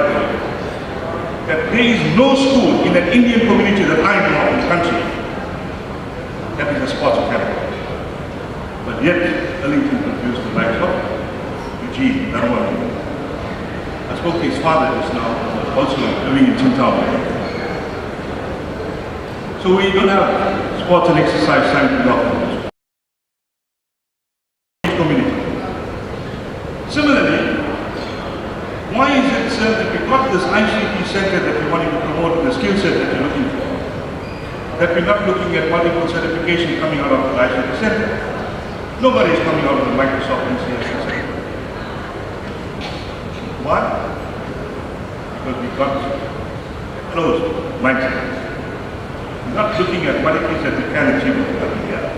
that there is no school in an Indian community that I know of in the country that is a sports academy? But yet, Earlington produced the likes of Eugene, Narwhal. I spoke to his father just now, also living in Chintown. So we don't have sports and exercise science development community. Similarly, why is it, sir, that we've got this ICT center that we want to promote, the skill set that you're looking for, that we're not looking at multiple certification coming out of the ICT center? Nobody is coming out of the Microsoft and CSS center. Why? Because we've got closed mindset. We're not looking at what it is that we can achieve with here.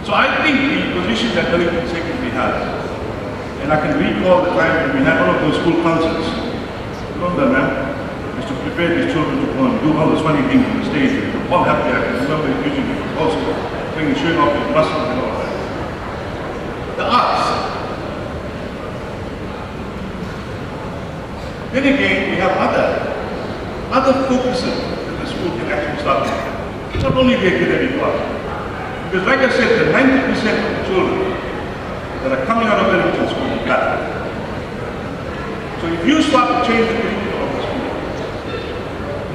So I think the position that Earlington Secondary has, and I can recall the time when we had all of those school concerts. Remember, man, is to prepare these children to go and do all those funny things on the stage. All happy. I can remember usually also showing off his muscles and all that. The arts. Then again, we have other focuses that the school can actually start with. Not only the academic part. Because like I said, the 90% of the children that are coming out of Earlington School are black. So if you start to change the curriculum of the school,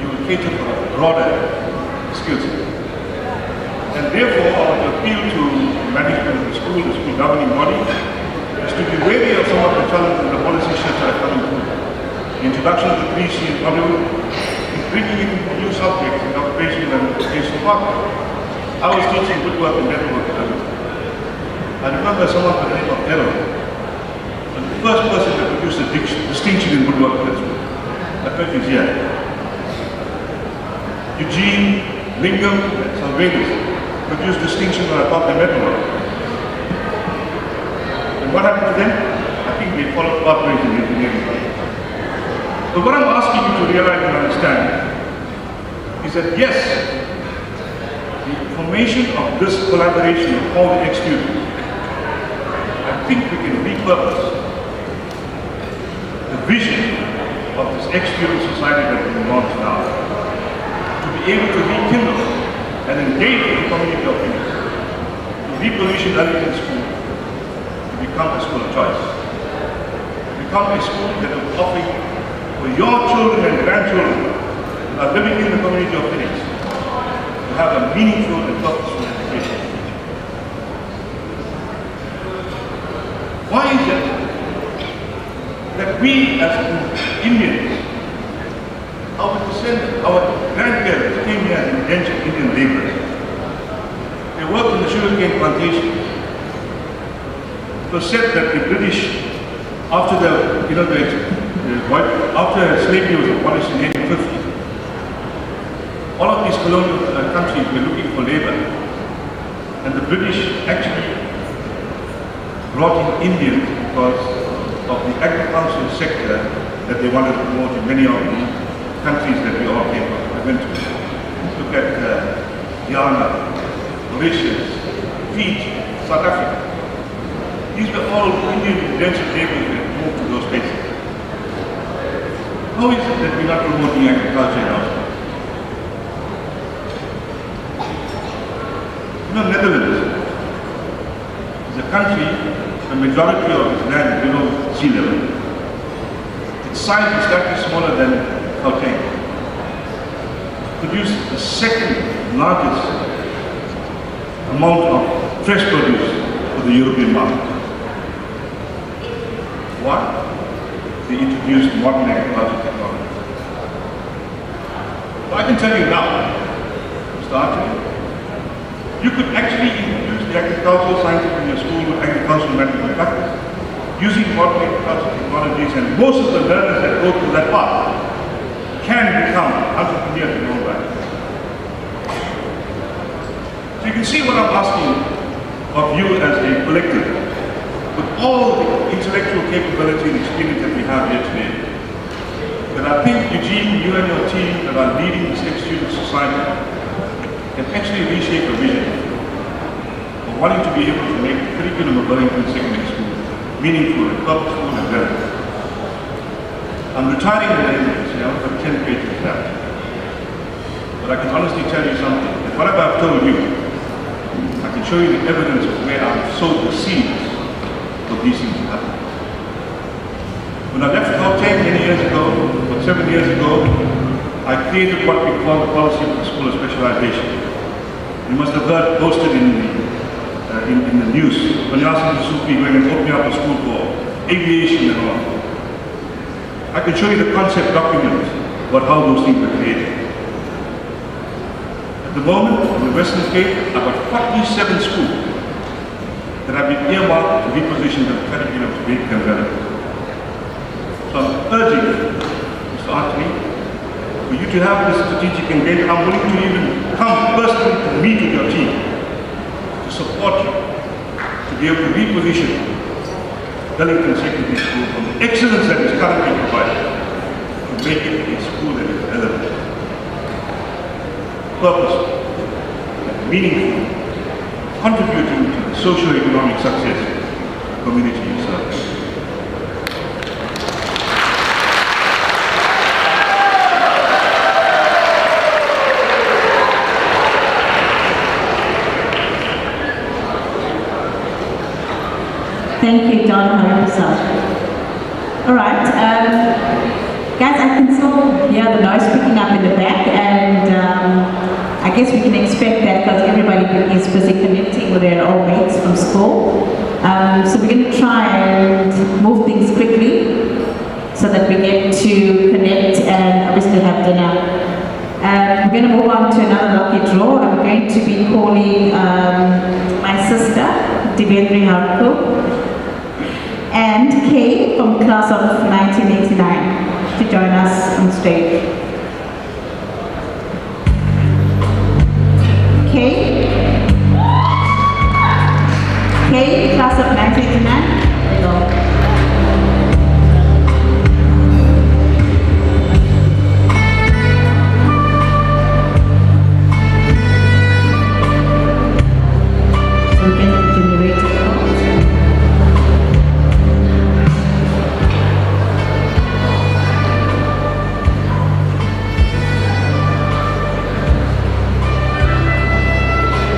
you will cater for a broader skill set. And therefore, I would appeal to the management of the school governing body, is to be wary of some of the challenges and the policy shifts that are coming through. The introduction of the 3C module is bringing in new subjects in occupation and educational partner. I was teaching woodwork and metalwork at Alumni. I remember someone by the name of Errol, and the first person that produced a distinction in woodwork at school. That person is here. Eugene, Lingam, and Salvenis produced distinction when I taught them metalwork. And what happened to them? I think they followed pathways in engineering. But what I'm asking you to realize and understand is that yes, the formation of this collaboration of all the ex-students, I think we can repurpose the vision of this ex-student society that we launched now to be able to rekindle and engage with the community of Phoenix, to reposition Earlington School to become a school of choice, to become a school that will offer for your children and grandchildren who are living in the community of Phoenix to have a meaningful and purposeful education. Why is it that we as Indians, our descendants, our grandparents came here as indentured Indian laborers? They worked in the sugarcane plantation. It was said that the British, after after slavery was abolished in 1850, all of these colonial countries were looking for labor, and the British actually brought in Indians because of the agricultural sector that they wanted to promote in many of the countries that we all went to. Look at Guyana, Mauritius, Fiji, South Africa. These were all Indian indentured laborers that moved to those places. how is it that we're not promoting agriculture in our schools? You know, Netherlands is a country, the majority of its land is below sea level. Its size is slightly smaller than Gauteng. Produce the second largest amount of fresh produce for the European market. Why? They introduced modern agricultural technology. So I can tell you now, Mr. Archer, you could actually introduce the agricultural sciences in your school with agricultural management practice, using modern agricultural technologies, and most of the learners that go through that path can become entrepreneurs in their own right. So you can see what I'm asking of you as a collective, with all the intellectual capability and experience that we have here today. But I think, Eugene, you and your team that are leading this ex-student society can actually reshape a vision of wanting to be able to make the curriculum of Earlington Secondary School meaningful and purposeful and relevant. I'm retiring the language, I've got 10 pages left. But I can honestly tell you something, that whatever I've told you, I can show you the evidence of where I've sowed the seeds of these things to happen. When I left Gauteng many years ago, about 7 years ago, I created what we call the policy of the School of Specialization. You must have heard posted in the news, when you ask the Sufi going and opening up a school for aviation and all. I can show you the concept document about how those things were created. At the moment, in the Western Cape, I've got 47 schools that have been earmarked to reposition the curriculum to make them relevant. So I'm urging Mr. Anthony, for you to have this strategic engagement. I'm willing to even come personally to meet with your team to support you, to be able to reposition Earlington Secondary School from the excellence that is currently provided to make it a school that is relevant, purposeful, and meaningful, contributing to the socio-economic success of the community you serve. Thank you, Don Haripasad. All right, guys, I can still hear the noise picking up in the back, and I guess we can expect that because everybody is busy connecting with their old mates from school. So we're going to try and move things quickly so that we get to connect and obviously have dinner. We're going to move on to another lucky draw. I'm going to be calling my sister, Divendri Harko, and Kay from class of 1989 to join us on stage. Kay? Kay, class of 1989? There you go.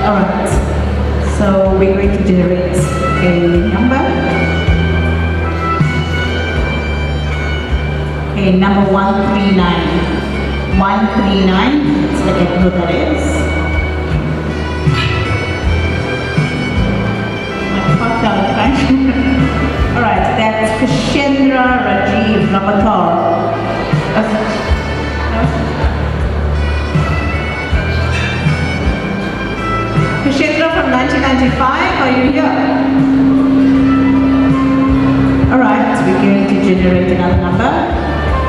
Alright, so we're going to generate a number. Okay, number 139. 139, let's look at who that is. Alright, that's Kashendra Rajiv Ramatar. Kashendra from 1995, are you here? Alright, we're going to generate another number.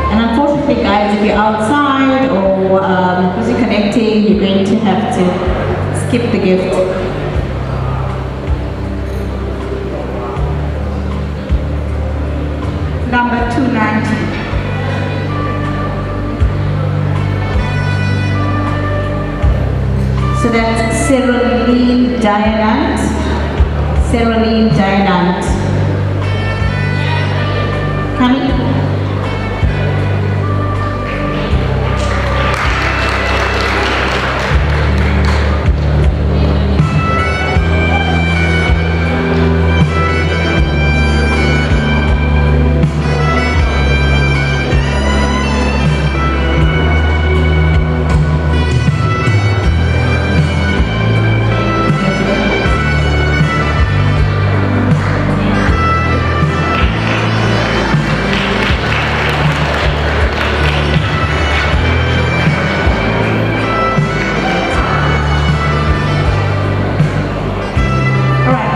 And unfortunately guys, if you're outside or busy connecting, you're going to have to skip the gift. Number 290. So that's Cereline Dianant. Cereline Dianant. Coming?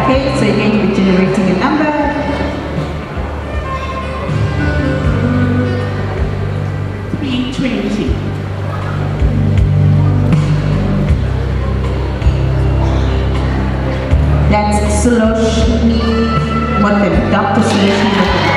Okay, so you're going to be generating a number. That's Suloshni Motem, Dr. Suloshni Motem.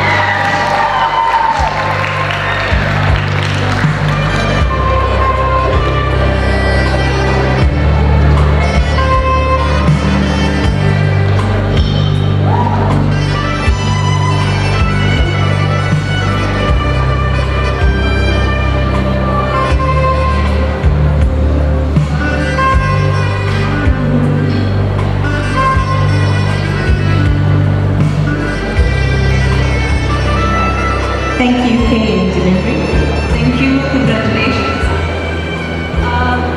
Thank you, Katie, in delivery. Thank you, congratulations.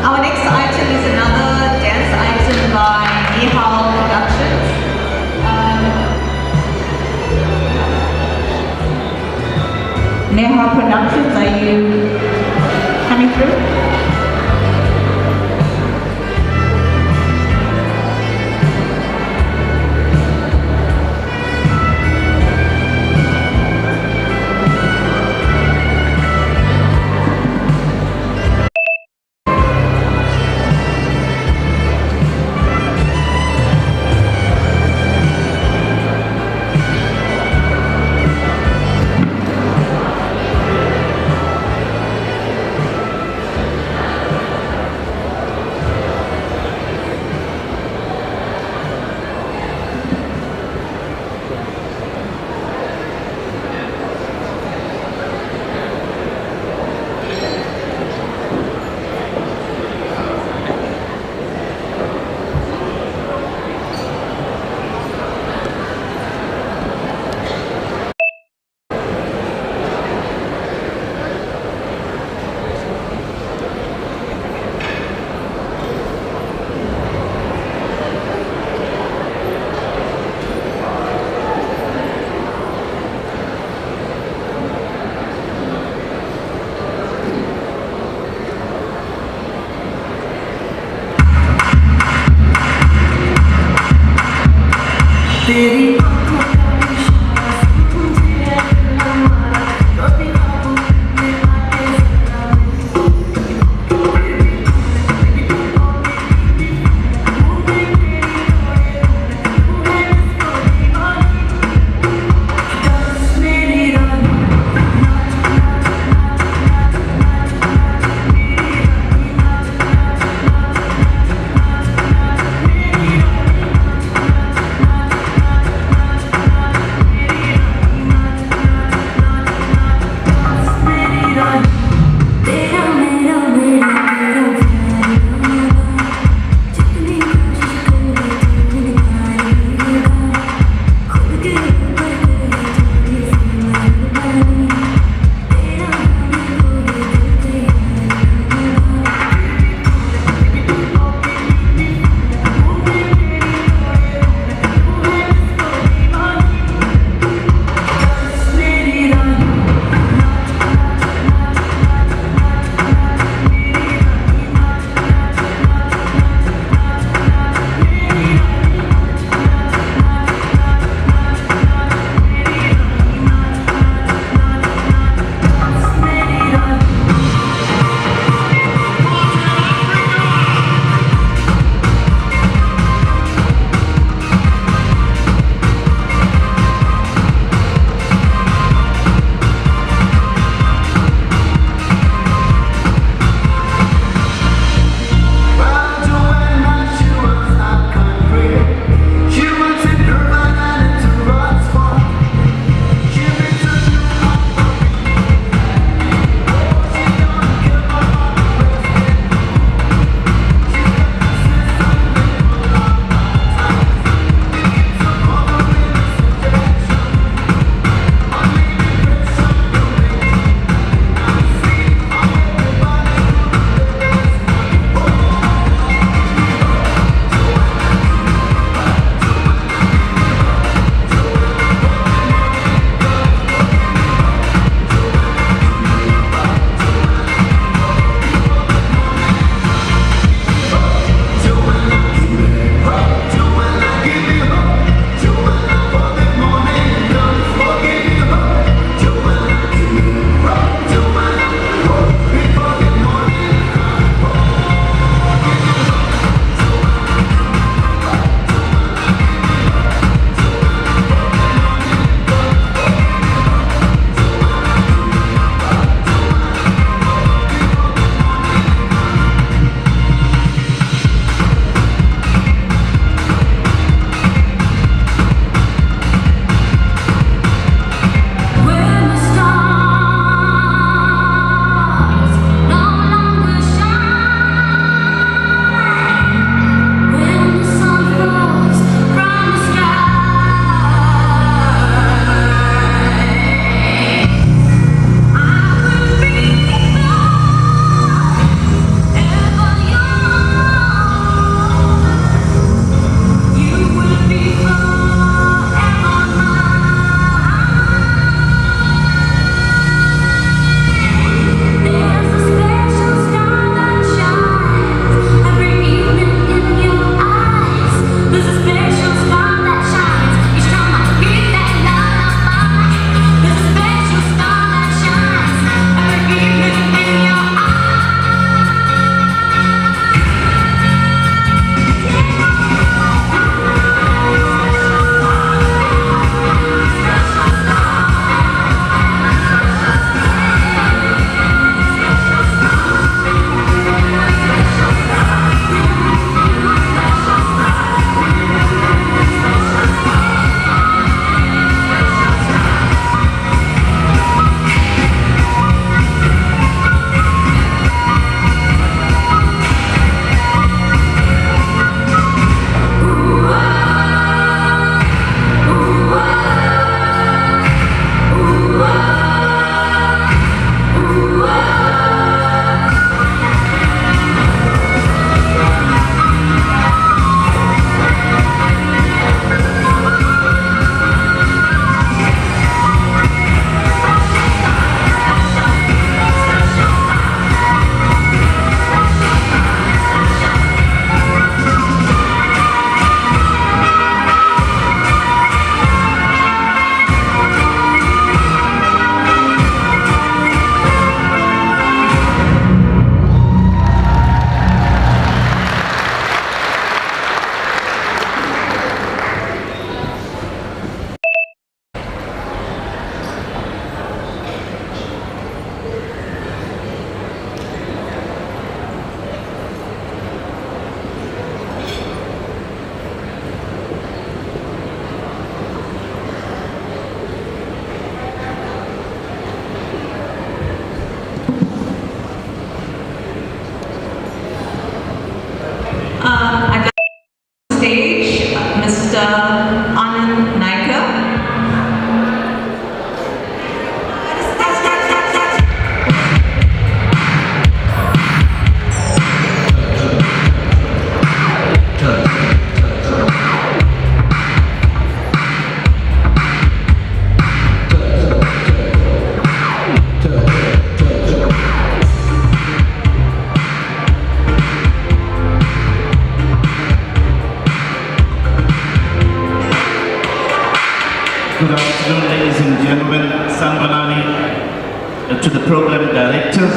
Our next item is another dance item by Nihal Productions. Neha Productions, are you coming through? Mr. Anand Naika. Good afternoon, ladies and gentlemen. Sanbanani, to the program directors,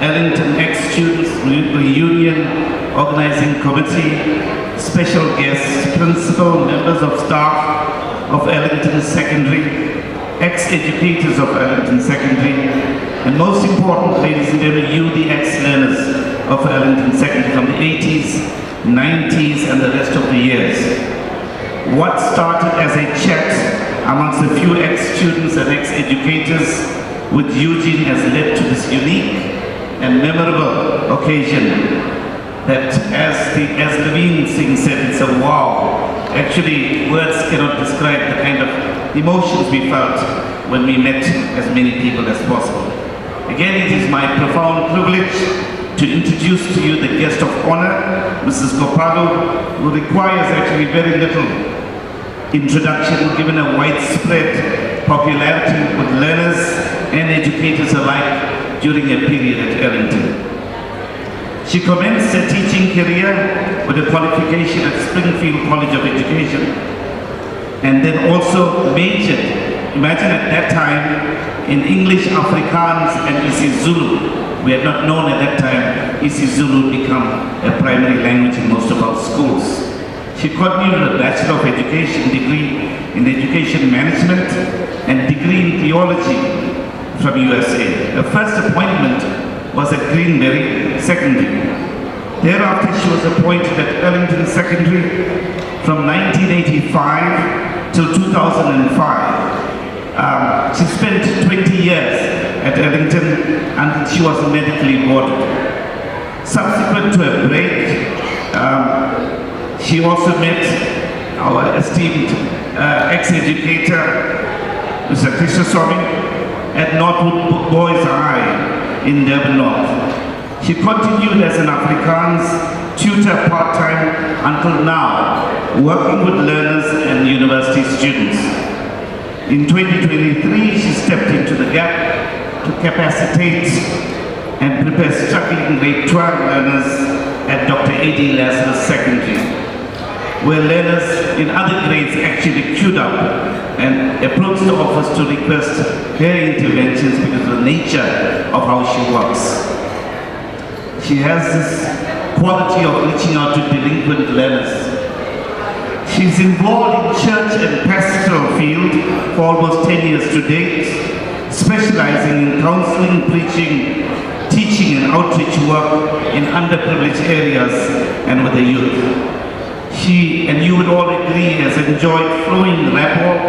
Earlington ex-students reunion organizing committee, special guests, principal, members of staff of Earlington Secondary, ex-educators of Earlington Secondary, and most important, ladies and gentlemen, you, the ex-learners of Earlington Secondary from the 80s, 90s, and the rest of the years. What started as a chat amongst a few ex-students and ex-educators with Eugene has led to this unique and memorable occasion that, as Levine Singh said, it's a wow. Actually, words cannot describe the kind of emotions we felt when we met as many people as possible. Again, it is my profound privilege to introduce to you the guest of honor, Mrs. Gopalu, who requires actually very little introduction given a widespread popularity with learners and educators alike during a period at Earlington. She commenced her teaching career with a qualification at Springfield College of Education and then also majored, imagine at that time, in English, Afrikaans and isiZulu. We had not known at that time isiZulu become a primary language in most of our schools. She continued a Bachelor of Education degree in Education Management and degree in Theology from USA. Her first appointment was at Greenberry Secondary. Thereafter, she was appointed at Earlington Secondary from 1985 till 2005. She spent 20 years at Earlington until she was medically boarded. Subsequent to a break, she also met our esteemed ex-educator, Mr. Krishnaswamy, at Northwood Boys High in Durban North. She continued as an Afrikaans tutor part-time until now, working with learners and university students. In 2023, she stepped into the gap to capacitate and prepare struggling grade 12 learners at Dr. A.D. Lazarus Secondary, where learners in other grades actually queued up and approached the office to request her interventions because of the nature of how she works. She has this quality of reaching out to delinquent learners. She's involved in church and pastoral field for almost 10 years to date, specializing in counseling, preaching, teaching and outreach work in underprivileged areas and with the youth. She, and you would all agree, has enjoyed flowing rapport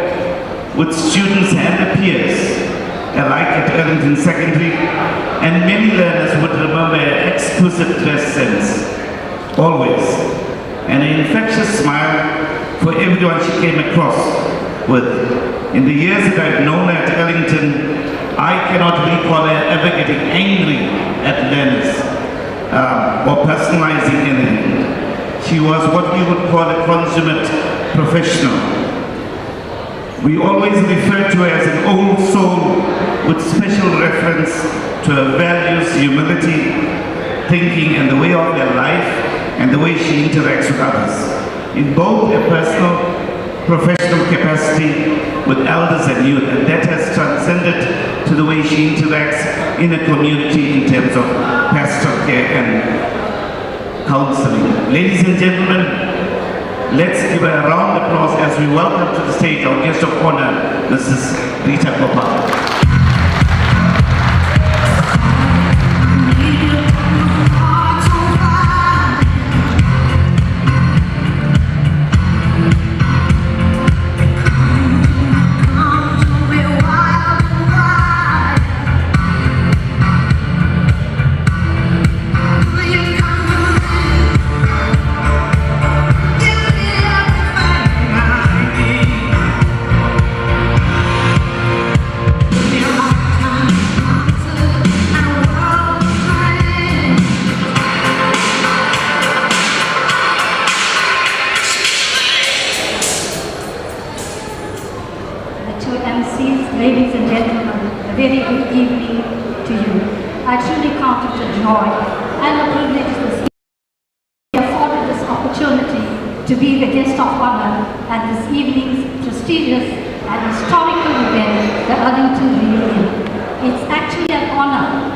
with students and peers alike at Earlington Secondary, and many learners would remember her exquisite dress sense, always, and an infectious smile for everyone she came across with. In the years that I've known her at Earlington, I cannot recall her ever getting angry at learners or personalizing anything. She was what we would call a consummate professional. We always refer to her as an old soul with special reference to her values, humility, thinking, and the way of her life and the way she interacts with others, in both a personal, professional capacity with elders and youth, and that has transcended to the way she interacts in a community in terms of pastoral care and counseling. Ladies and gentlemen, let's give a round of applause as we welcome to the stage our guest of honor, Mrs. Rita Gopalu. Excellencies, ladies and gentlemen, a very good evening to you. I truly count it a joy and a privilege this evening to be afforded this opportunity to be the guest of honor at this evening's prestigious and historical event, the Earlington Reunion. It's actually an honor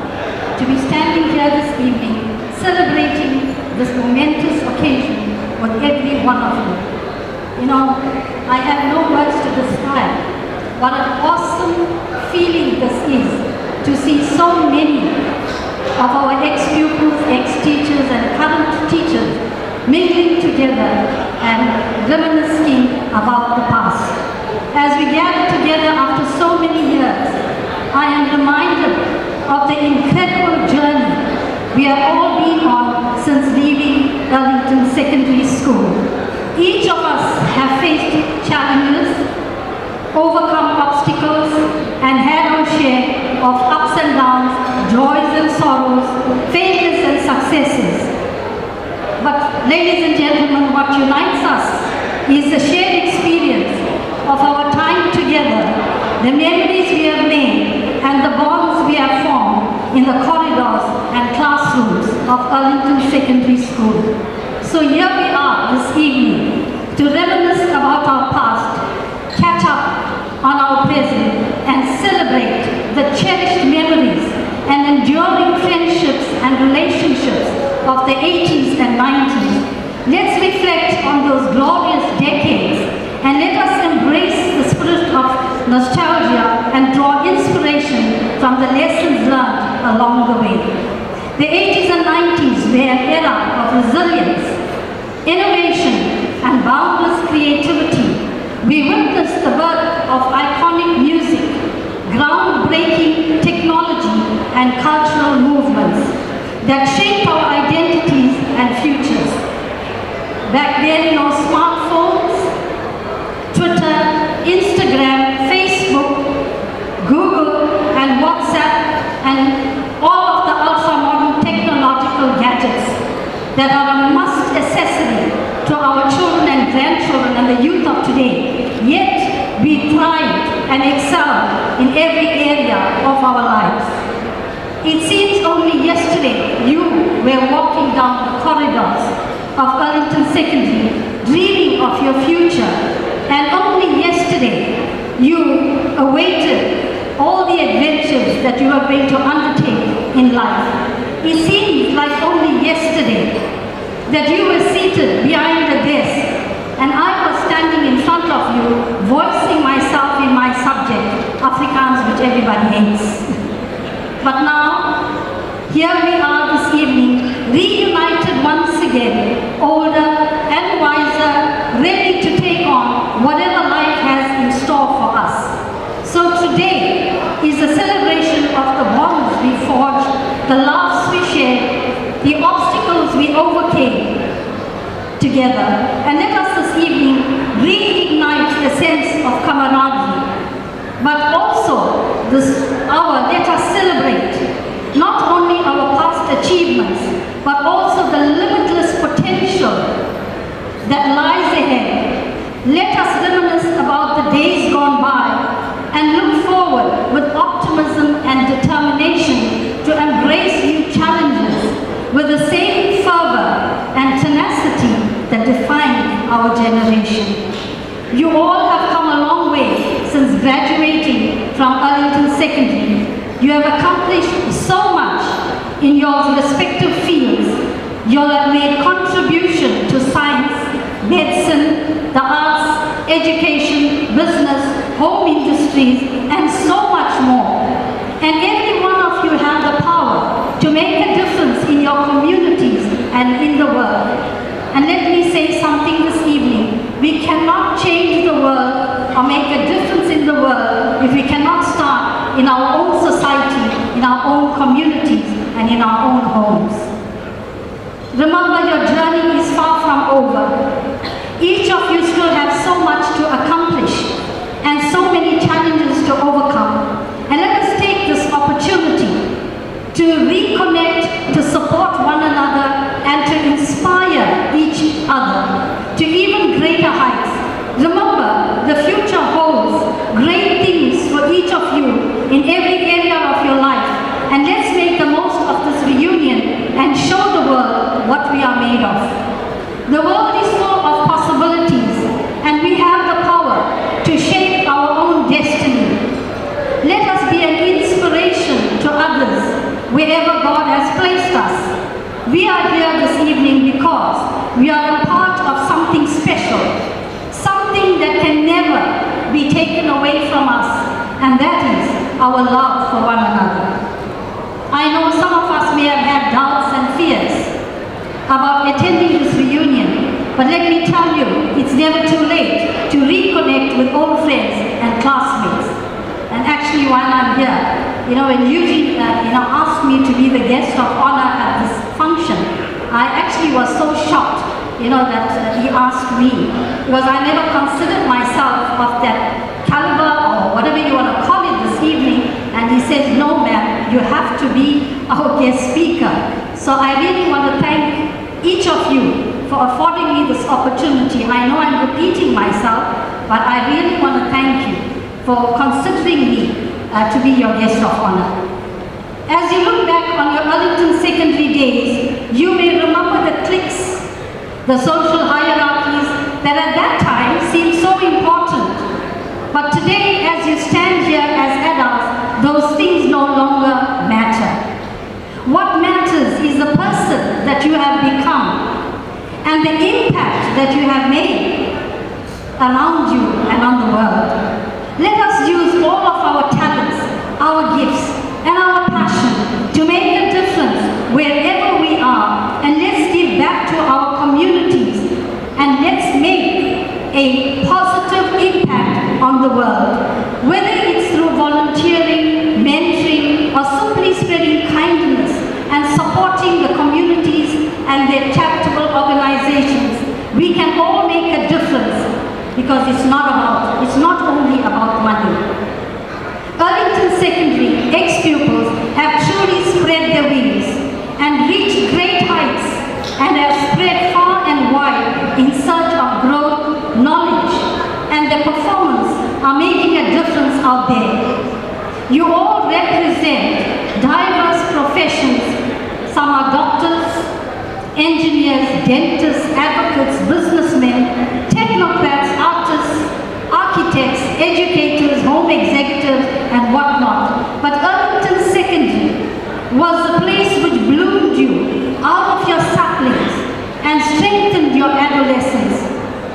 to be standing here this evening celebrating this momentous occasion with every one of you. You know, I have no words to describe what an awesome feeling this is to see so many of our ex-pupils, ex-teachers and current teachers mingling together and reminiscing about the past. As we gather together after so many years, I am reminded of the incredible journey we have all been on since leaving Earlington Secondary School. Each of us have faced challenges, overcome obstacles, and had our share of ups and downs, joys and sorrows, failures and successes. But ladies and gentlemen, what unites us is the shared experience of our time together, the memories we have made, and the bonds we have formed in the corridors and classrooms of Earlington Secondary School. So here we are this evening to reminisce about our past, catch up on our present, and celebrate the cherished memories and enduring friendships and relationships of the 80s and 90s. Let's reflect on those glorious decades and let us embrace the spirit of nostalgia and draw inspiration from the lessons learned along the way. The 80s and 90s were an era of resilience, innovation, and boundless creativity. We witnessed the birth of iconic music, groundbreaking technology, and cultural movements that shaped our identities and futures. Back then, no smartphones, Twitter, Instagram, Facebook, Google, and WhatsApp, and all of the ultra-modern technological gadgets that are a must accessory to our children and grandchildren and the youth of today. Yet, we thrive and excel in every area of our lives. It seems only yesterday you were walking down the corridors of Earlington Secondary, dreaming of your future, and only yesterday you awaited all the adventures that you are going to undertake in life. It seems like only yesterday that you were seated behind a desk and I was standing in front of you, voicing myself in my subject, Afrikaans, which everybody hates. But now, here we are this evening, reunited once again, older and wiser, ready to take on whatever life has in store for us. So today is a celebration of the bonds we forged, the laughs we shared, the obstacles we overcame together. And let us this evening reignite the sense of camaraderie. But also this hour, let us celebrate not only our past achievements, but also the limitless potential that lies ahead. Let us reminisce about the days gone by and look forward with optimism and determination to embrace new challenges with the same fervor and tenacity that define our generation. You all have come a long way since graduating from Earlington Secondary. You have accomplished so much in your respective fields. You have made contribution to science, medicine, the arts, education, business, home industries, and so much more. And every one of you have the power to make a difference in your communities and in the world. And let me say something this evening. We cannot change the world or make a difference in the world if we cannot start in our own society, in our own communities, and in our own homes. Remember, your journey is far from over. Each of you still have so much to accomplish and so many challenges to overcome. And let us take this opportunity to reconnect, to support one another, and to inspire each other to even greater heights. Remember, the future holds great things for our love for one another. I know some of us may have had doubts and fears about attending this reunion, but let me tell you, it's never too late to reconnect with old friends and classmates. And actually, while I'm here, when Eugene, asked me to be the guest of honor at this function, I actually was so shocked, that he asked me, because I never considered myself of that caliber or whatever you want to call it this evening. And he said, no ma'am, you have to be our guest speaker. So I really want to thank each of you for affording me this opportunity. I know I'm repeating myself, but I really want to thank you for considering me to be your guest of honor. As you look back on your Earlington secondary days, you may remember the cliques, the social hierarchies that at that time seemed so important. But today, as you stand here as adults, those things no longer matter. What matters is the person that you have become and the impact that you have made around you and on the world. Let us use all of our talents, our gifts, and our passion to make a difference wherever we are, and let's give back to our communities, and let's make a positive impact on the world, whether it's through volunteering, mentoring, or simply spreading kindness and supporting the communities and their charitable organizations. We can all make a difference, because it's not only about money. Earlington Secondary ex-pupils have truly spread their wings and reached great heights, and have spread far and wide in search of growth, knowledge, and their performance are making a difference out there. You all represent diverse professions. Some are doctors, engineers, dentists, advocates, businessmen, technocrats, artists, architects, educators, home executives, and whatnot. But Earlington Secondary was the place which bloomed you out of your saplings and strengthened your adolescence.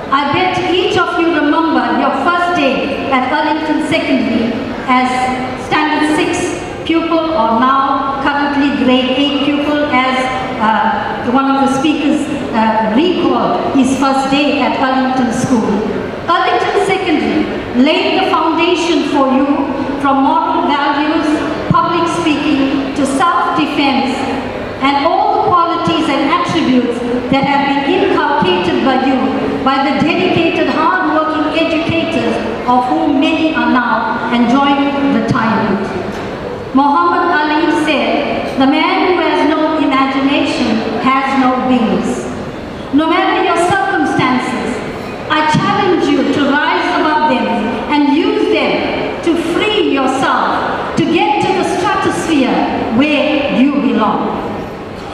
I bet each of you remember your first day at Earlington Secondary as Standard 6 pupil, or now currently Grade 8 pupil, as one of the speakers recalled his first day at Earlington School. Earlington Secondary laid the foundation for you, from moral values, public speaking, to self-defense, and all the qualities and attributes that have been inculcated by you, by the dedicated, hard-working educators, of whom many are now enjoying retirement. Muhammad Ali said, "The man who has no imagination has no wings." No matter your circumstances, I challenge you to rise above them and use them to free yourself, to get to the stratosphere where you belong.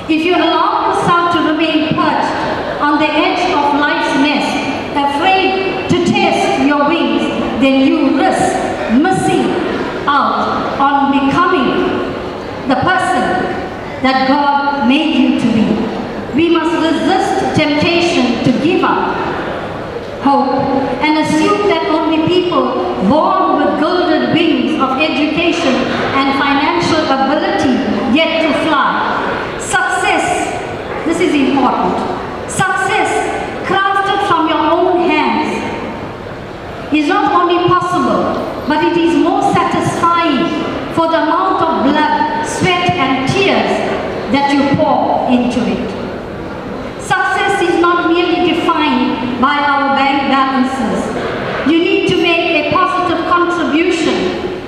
If you allow yourself to remain perched on the edge of life's nest, afraid to test your wings, then you risk missing out on becoming the person that God made you to be. We must resist temptation to give up hope and assume that only people born with golden wings of education and financial ability get to fly. Success, this is important, success crafted from your own hands is not only possible, but it is more satisfying for the amount of blood, sweat, and tears that you pour into it. Success is not merely defined by our bank balances. You need to make a positive contribution,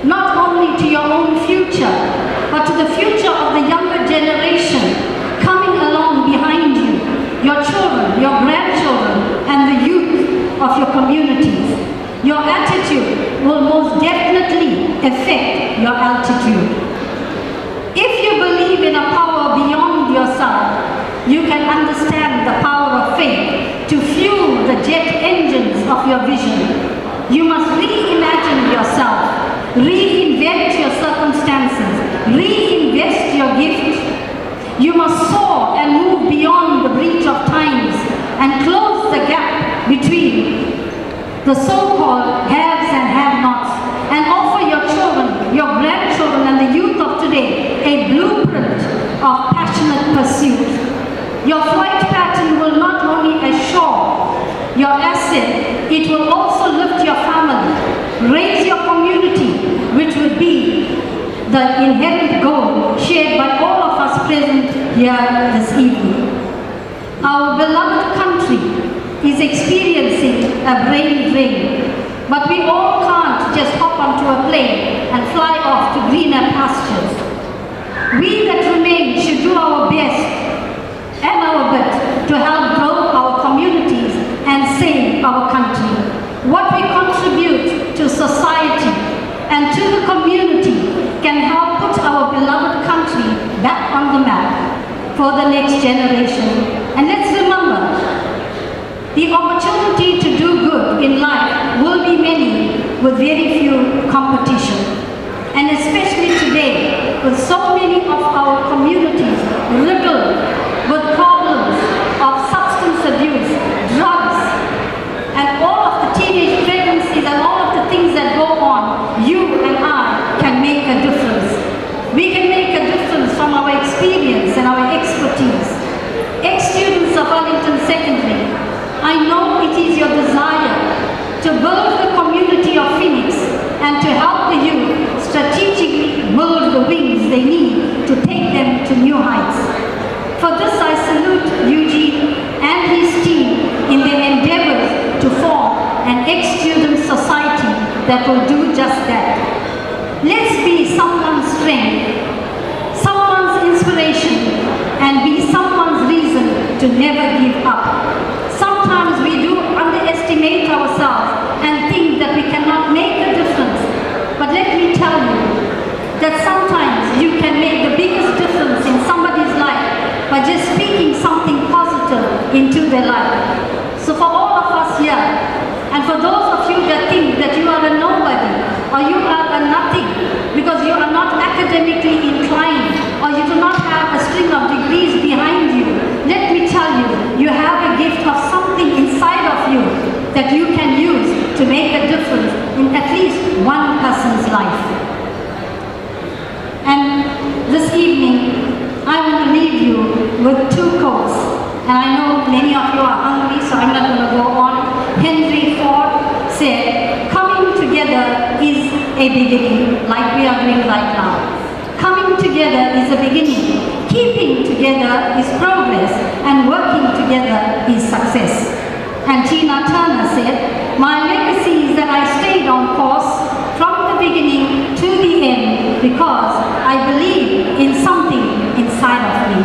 not only to your own future, but to the future of the younger generation coming along behind you, your children, your grandchildren, and the youth of your communities. Your attitude will most definitely affect your altitude. If you believe in a power beyond yourself, you can understand the power of faith to fuel the jet engines of your vision. You must reimagine yourself, reinvent your circumstances, reinvest your gift. You must soar and move beyond the breach of times and close the gap between the so-called haves and have-nots, and offer your children, your grandchildren, pursuit. Your flight pattern will not only assure your asset, it will also lift your family, raise your community, which would be the inherent goal shared by all of us present here this evening. Our beloved country is experiencing a brain drain, but we all can't just hop onto a plane and fly off to greener pastures. We that remain should do our best and our bit to help grow our communities and save our country. What we contribute to society and to the community can help put our beloved country back on the map for the next generation. And let's remember, the opportunity to do good in life will be many with very few competition. And especially today, with so many of our communities riddled with problems of substance abuse, drugs, and all of the teenage pregnancies and all of the things that go on, you and I can make a difference. We can make a difference from our experience and our expertise. Ex-students of Earlington Secondary, I know it is your desire to build the community of Phoenix and to help the youth strategically build the wings they need to take them to new heights. For this I salute Eugene and his team in their endeavors to form an ex-student society that will do just that. Let's be someone's strength, someone's inspiration, and be someone's reason to never give up. Sometimes we do underestimate ourselves and think that we cannot make a difference. But let me tell you that sometimes you can make the biggest difference in somebody's life by just speaking something positive into their life. So for all of us here, and for those of you that think that you are a nobody or you are a nothing because you are not academically inclined or you do not have a string of degrees behind you, let me tell you, you have a gift of something inside of you that you can use to make a difference in at least one person's life. And this evening, I want to leave you with two quotes. And I know many of you are hungry, so I'm not going to go on. Henry Ford said, coming together is a beginning, like we are doing right now. Coming together is a beginning. Keeping together is progress, and working together is success. And Tina Turner said, my legacy is that I stayed on course from the beginning to the end because I believe in something inside of me.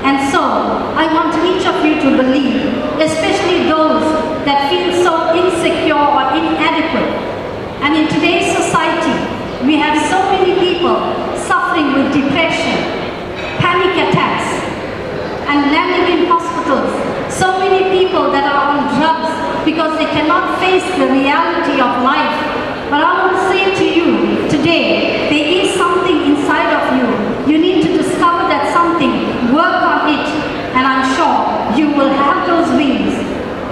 And so, I want each of you to believe, especially those that feel so insecure or inadequate. And in today's society, we have so many people suffering with depression, panic attacks, and landing in hospitals. So many people that are on drugs because they cannot face the reality of life. But I want to say to you today, there is something inside of you. You need to discover that something, work on it, and I'm sure you will have those wings,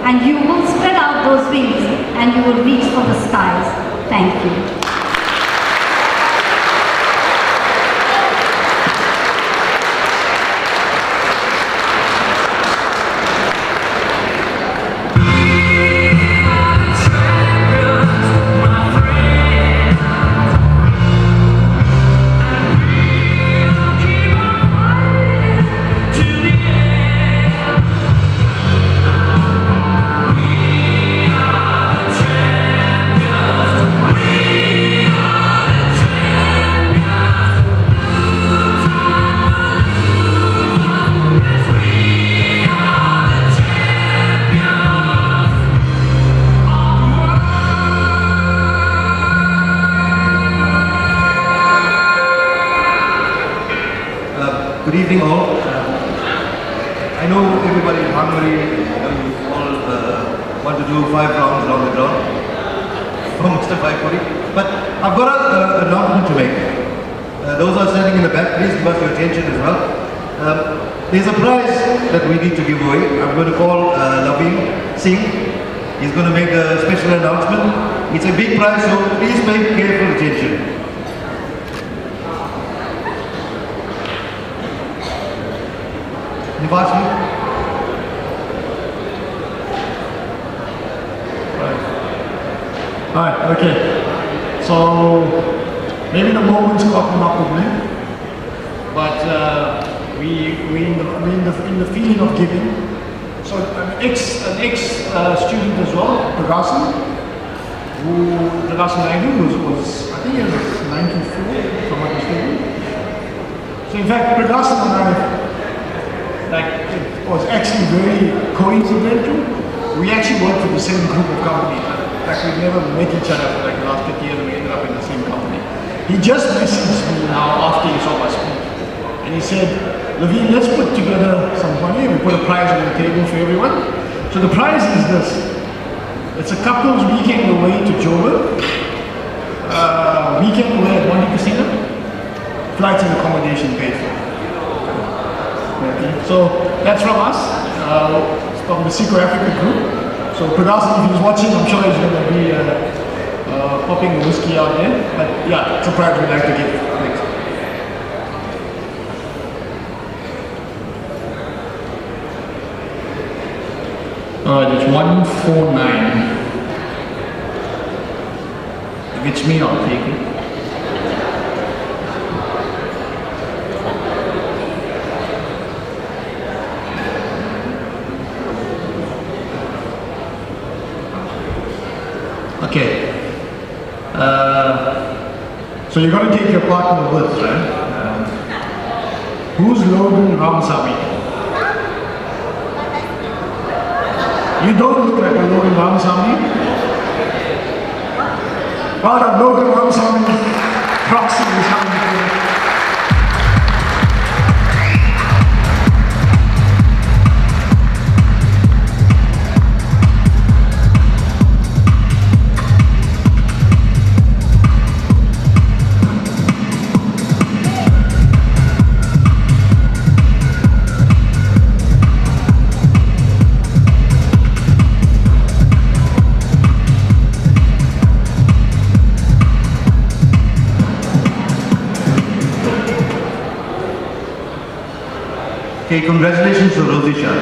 and you will spread out those wings, and you will reach for the skies. Thank you. Good evening all. I know everybody is hungry, you all want to do 5 rounds around the ground from Mr. Paikuri, but I've got an announcement to make. Those who are standing in the back, please give us your attention as well. There's a prize that we need to give away. I'm going to call Laveen Singh. He's going to make a special announcement. It's a big prize, so please pay careful attention. varsity? Alright, okay. So maybe the moment's caught up with me, but we're in the feeling of giving. So an ex student as well, Pragasan, Pragasan Naidu was I think he was 94, if I'm not mistaken. So in fact, Pragasan and I, it was actually very coincidental. We actually worked for the same group of companies. Like we've never met each other for like the last 50 years, and we ended up in the same company. He just messaged me now after he saw my speech, and he said, Levine, let's put together some money. We put a prize on the table for everyone. So the prize is this. It's a couple's weekend away to Joburg, weekend away at Monte Casino, flights and accommodation paid for. Okay. So that's from us, it's from the Seco Africa group. So Pradasan, if he's watching, I'm sure he's going to be popping the whiskey out there. But yeah, it's a prize we'd like to give. Thanks. It's 149. If it's me, I'll take it. Okay. So you're going to take your partner with, right? Who's Logan Ramasamy? You don't look like a Logan Ramasamy. Part of Logan Ramasamy proxy is coming. Okay, congratulations to Rosie Shah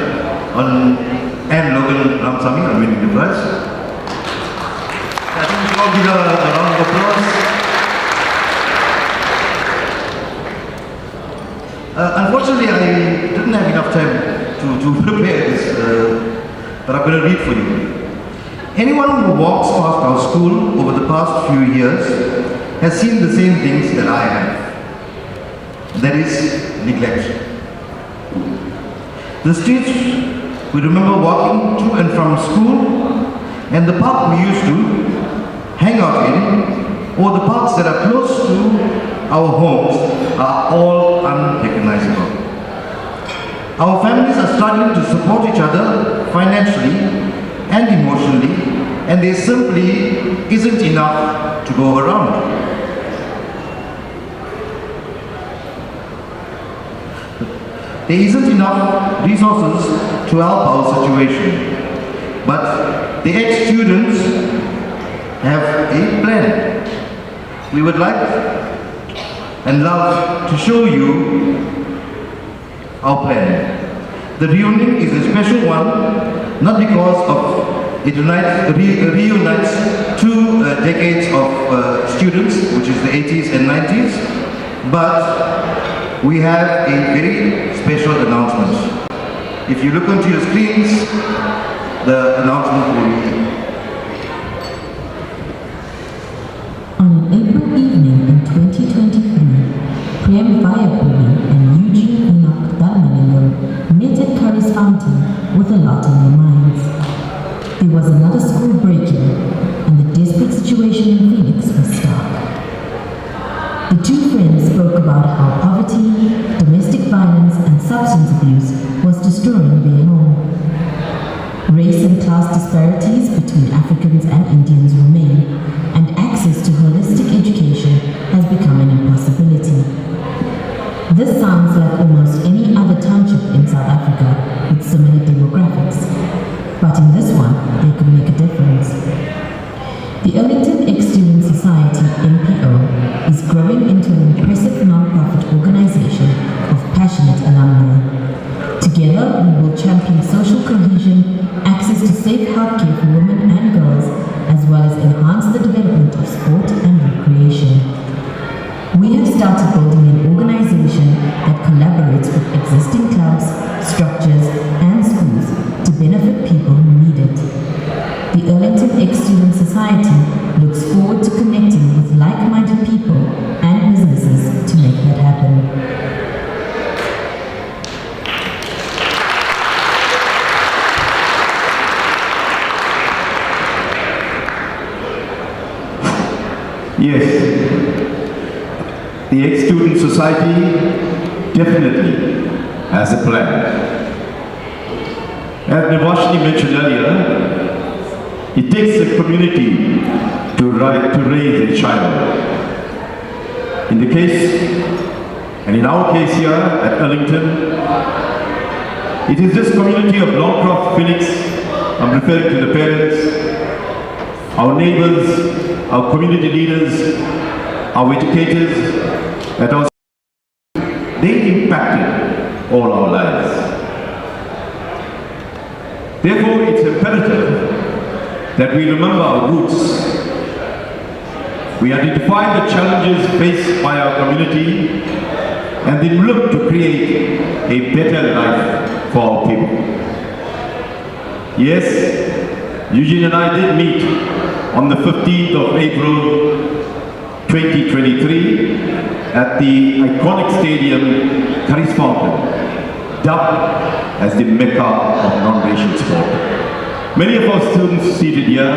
and Logan Ramasamy on winning the prize. I think we should all give a round of applause. Unfortunately, I didn't have enough time to prepare this, but I'm going to read for you. Anyone who walks past our school over the past few years has seen the same things that I have. That is neglect. The streets we remember walking to and from school, and the park we used to hang out in, or the parks that are close to our homes are all unrecognizable. Our families are struggling to support each other financially and emotionally, and there simply isn't enough to go around. There isn't enough resources to help our situation, but the ex-students have a plan. We would like and love to show you our plan. The reunion is a special one, not because of it reunites two decades of students, which is the 80s and 90s, but we have a very special announcement. If you look onto your screens, the announcement will be. On an April evening in 2023, Prem Vayapuri and Eugene Enoch Dharmalingam met at Curry's Fountain with a lot on their minds. There was another school break-in, and the desperate situation in Phoenix was stark. The two friends spoke about how poverty, domestic violence, and substance abuse was destroying their home. Race and class disparities between Africans and Indians remain, and access to holistic education has become an impossibility. This sounds like almost any other township in South Africa with similar demographics, but in this one, they could make a difference. The Earlington Ex-Student Society, NPO, is growing into an impressive non-profit organization of passionate alumni. Together champion social cohesion, access to safe healthcare for women and girls, as well as enhance the development of sport and recreation. We have started building an organization that collaborates with existing clubs, structures, and schools to benefit people who need it. The Earlington Ex-Student Society looks forward to connecting with like-minded people and businesses to make that happen. Yes, the Ex-Student Society definitely has a plan. As Nivashni mentioned earlier, it takes a community to raise a child. In the case, and in our case here at Earlington, it is this community of Longcroft, Phoenix, I'm referring to the parents, our neighbors, our community leaders, our educators, that also, they impacted all our lives. Therefore, it's imperative that we remember our roots. We identify the challenges faced by our community and then look to create a better life for our people. Yes, Eugene and I did meet on the 15th of April 2023 at the iconic stadium Curry's Fountain, dubbed as the Mecca of non-racial sport. Many of our students seated here,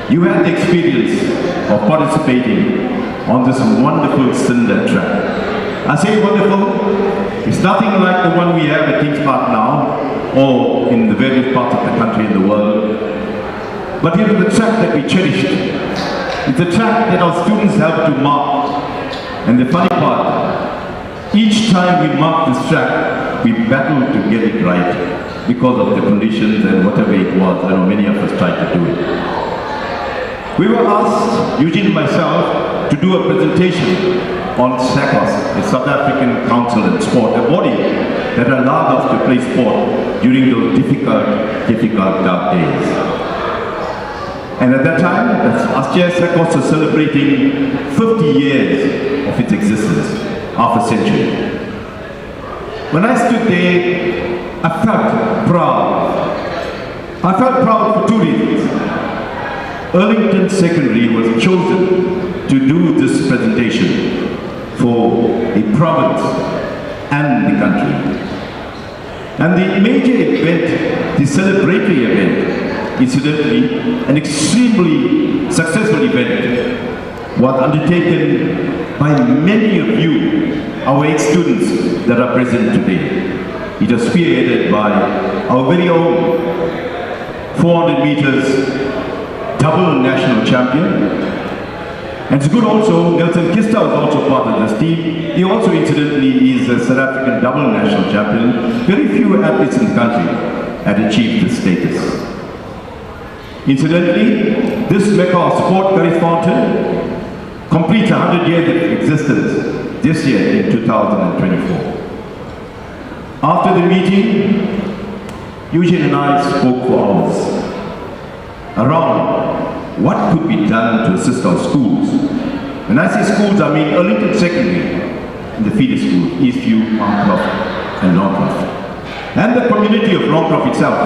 you had the experience of participating on this wonderful cinder track. I say wonderful, it's nothing like the one we have at Kings Park now, or in the various parts of the country and the world. But it is the track that we cherished. It's a track that our students helped to mark. And the funny part, each time we marked this track, we battled to get it right because of the conditions and whatever it was. I know many of us tried to do it. We were asked, Eugene and myself, to do a presentation on SACOS, the South African Council in Sport, a body that allowed us to play sport during those difficult dark days. And at that time, last year, SACOS was celebrating 50 years of its existence, half a century. When I stood there, I felt proud. I felt proud for two reasons. Earlington Secondary was chosen to do this presentation for a province and the country. And the major event, the celebratory event, incidentally, an extremely successful event, was undertaken by many of you, our ex-students that are present today. It was spearheaded by our very own 400 meters double national champion. And it's good also, Nelson Kista was also part of this team. He also incidentally is a South African double national champion. Very few athletes in the country had achieved this status. Incidentally, this Mecca of sport, Curry's Fountain, completes 100 years of existence this year in 2024. After the meeting, Eugene and I spoke for hours around what could be done to assist our schools. When I say schools, I mean Earlington Secondary and the feeder school, Eastview, Longcroft, and Longcroft, and the community of Longcroft itself.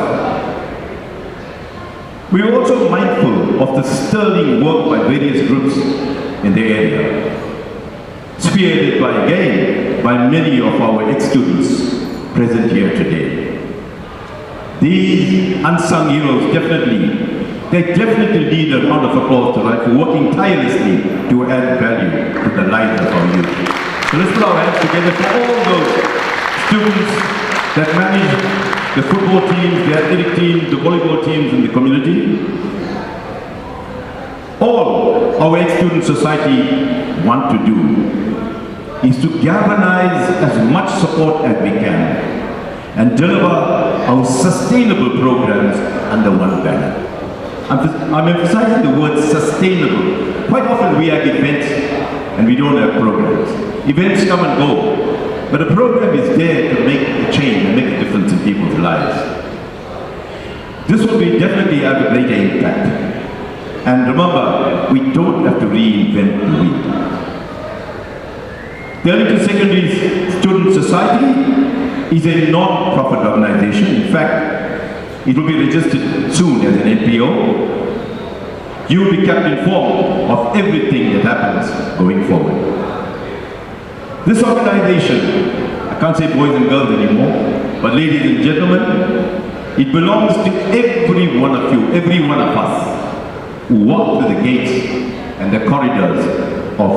We were also mindful of the sterling work by various groups in the area, spearheaded by many of our ex-students present here today. These unsung heroes definitely need a round of applause tonight for working tirelessly to add value to the lives of our youth. So let's put our hands together for all those students that manage the football teams, the athletic teams, the volleyball teams in the community. All our ex-student society want to do is to galvanize as much support as we can and deliver our sustainable programs under one banner. I'm emphasizing the word sustainable. Quite often we have events and we don't have programs. Events come and go. But the program is there to make a change and make a difference in people's lives. This will be definitely have a greater impact. And remember, we don't have to reinvent the wheel. The Earlington Secondary Student Society is a non-profit organization. In fact, it will be registered soon as an NPO. You will be kept informed of everything that happens going forward. This organization, I can't say boys and girls anymore, but ladies and gentlemen, it belongs to every one of you, every one of us, who walk through the gates and the corridors of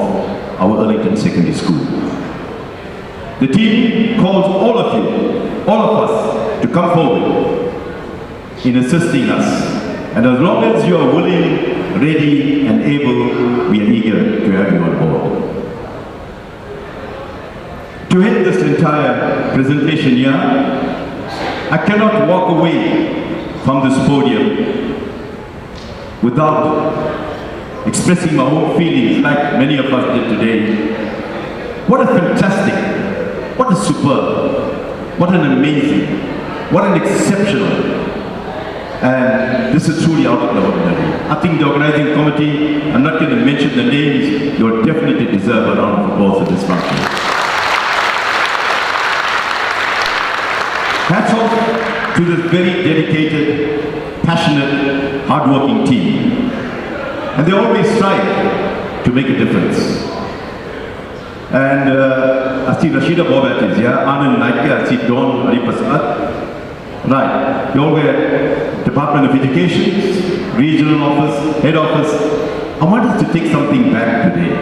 our Earlington Secondary School. The team calls all of you, all of us, to come forward in assisting us. And as long as you are willing, ready and able, we are eager to have you on board. To end this entire presentation here, I cannot walk away from this podium without expressing my own feelings like many of us did today. What a fantastic, what a superb, what an amazing, what an exceptional. And this is truly out of the ordinary. I think the organizing committee, I'm not going to mention the names, you'll definitely deserve a round of applause for this function. Hats off to this very dedicated, passionate, hardworking team. And they always strive to make a difference. And I see Rashida Bobat is here, Anand Naika, I see Dawn Haripasad. Right, you all were Department of Education, Regional Office, Head Office. I want us to take something back today.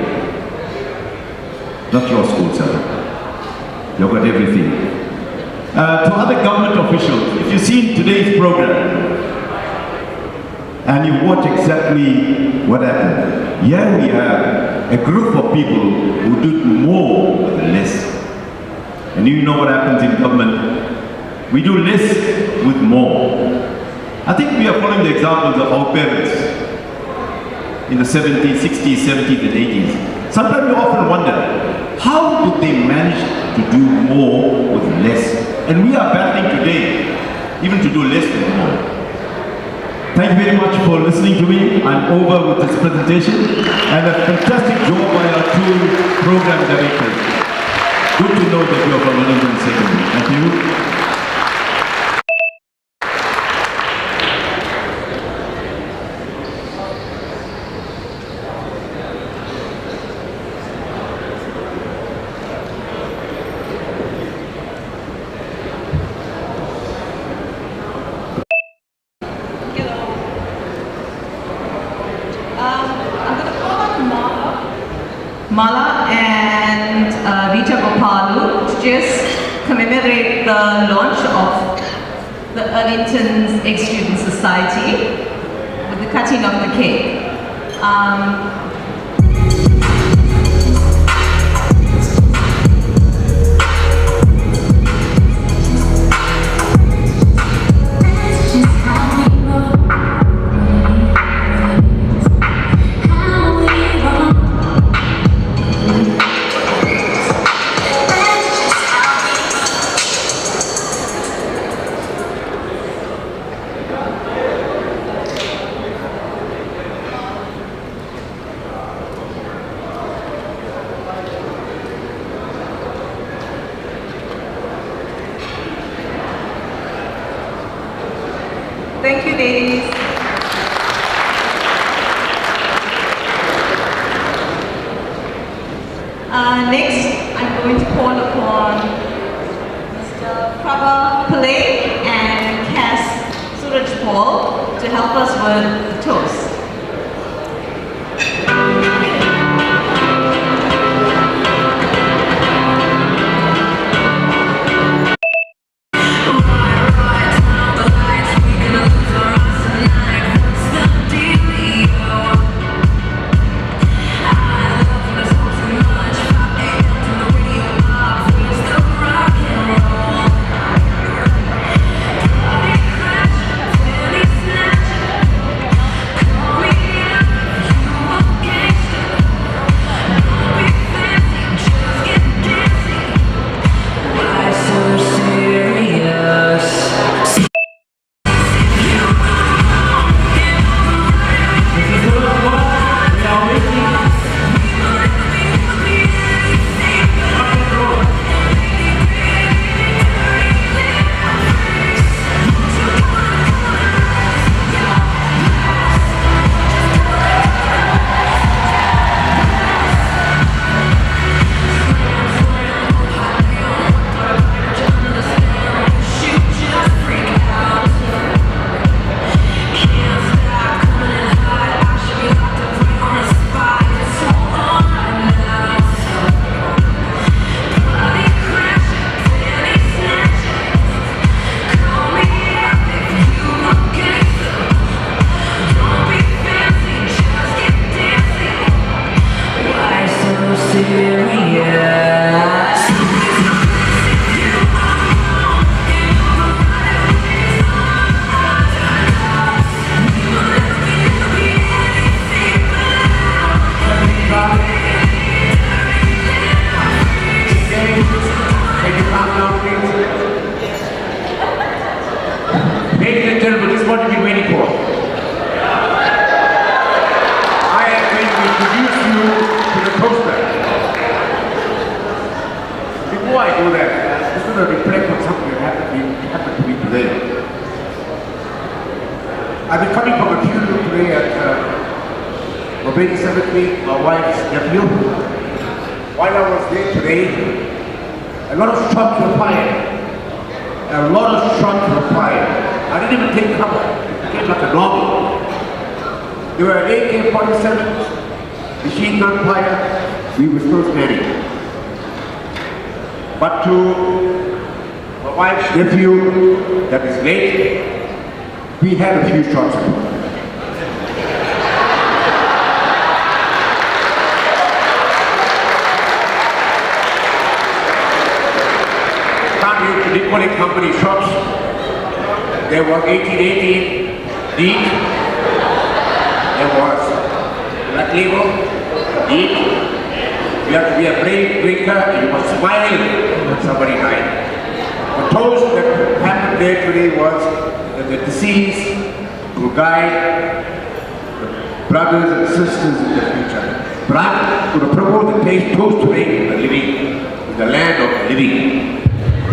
Not your school, sir. You've got everything. To other government officials, if you've seen today's program, and you watch exactly what happened, here we have a group of people who do more with less. And you know what happens in government. We do less with more. I think we are following the examples of our parents in the 70s, 60s, 70s and 80s. Sometimes we often wonder, how did they manage to do more with less? And we are battling today, even to do less with more. Thank you very much for listening to me. I'm over with this presentation. And a fantastic job by our two program directors. Good to know that you are from Earlington Secondary. Thank you. Mala and Rita Gopalu to just commemorate the launch of the Earlington's Ex-Student Society with the cutting of the cake. Thank you, ladies. Next, I'm going to call upon Mr. Prabha Pillai and Cass Suraj Paul to help us with the toast. The lights, we gonna lose our eyes tonight. I've been coming from a funeral today at Mobile Cemetery, my wife's nephew. While I was there today, a lot of shots were fired. A lot of shots were fired. I didn't even take cover. It came like a normal. There were AK-47s, machine gun fire. We were still standing. But to my wife's nephew that is late, we had a few shots. Can't you call it company shots? There was 1818 deep. There was black label, deep. You have to be a brave drinker and you must smile when somebody died. The toast that happened there today was that the deceased will guide the brothers and sisters in the future. But I'm going to promote the toast today in the living, in the land of the living.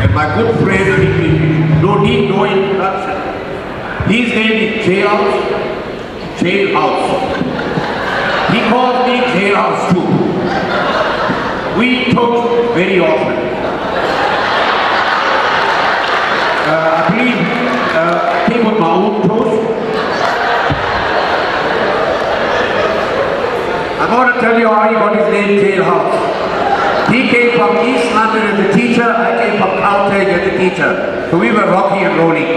And my good friend, no need no introduction. His name is Jailhouse. He calls me Jailhouse too. We toast very often. I believe I came with my own toast. I'm going to tell you how he got his name Jailhouse. He came from East London as a teacher, I came from Caltech as a teacher. So we were rocky and rolling.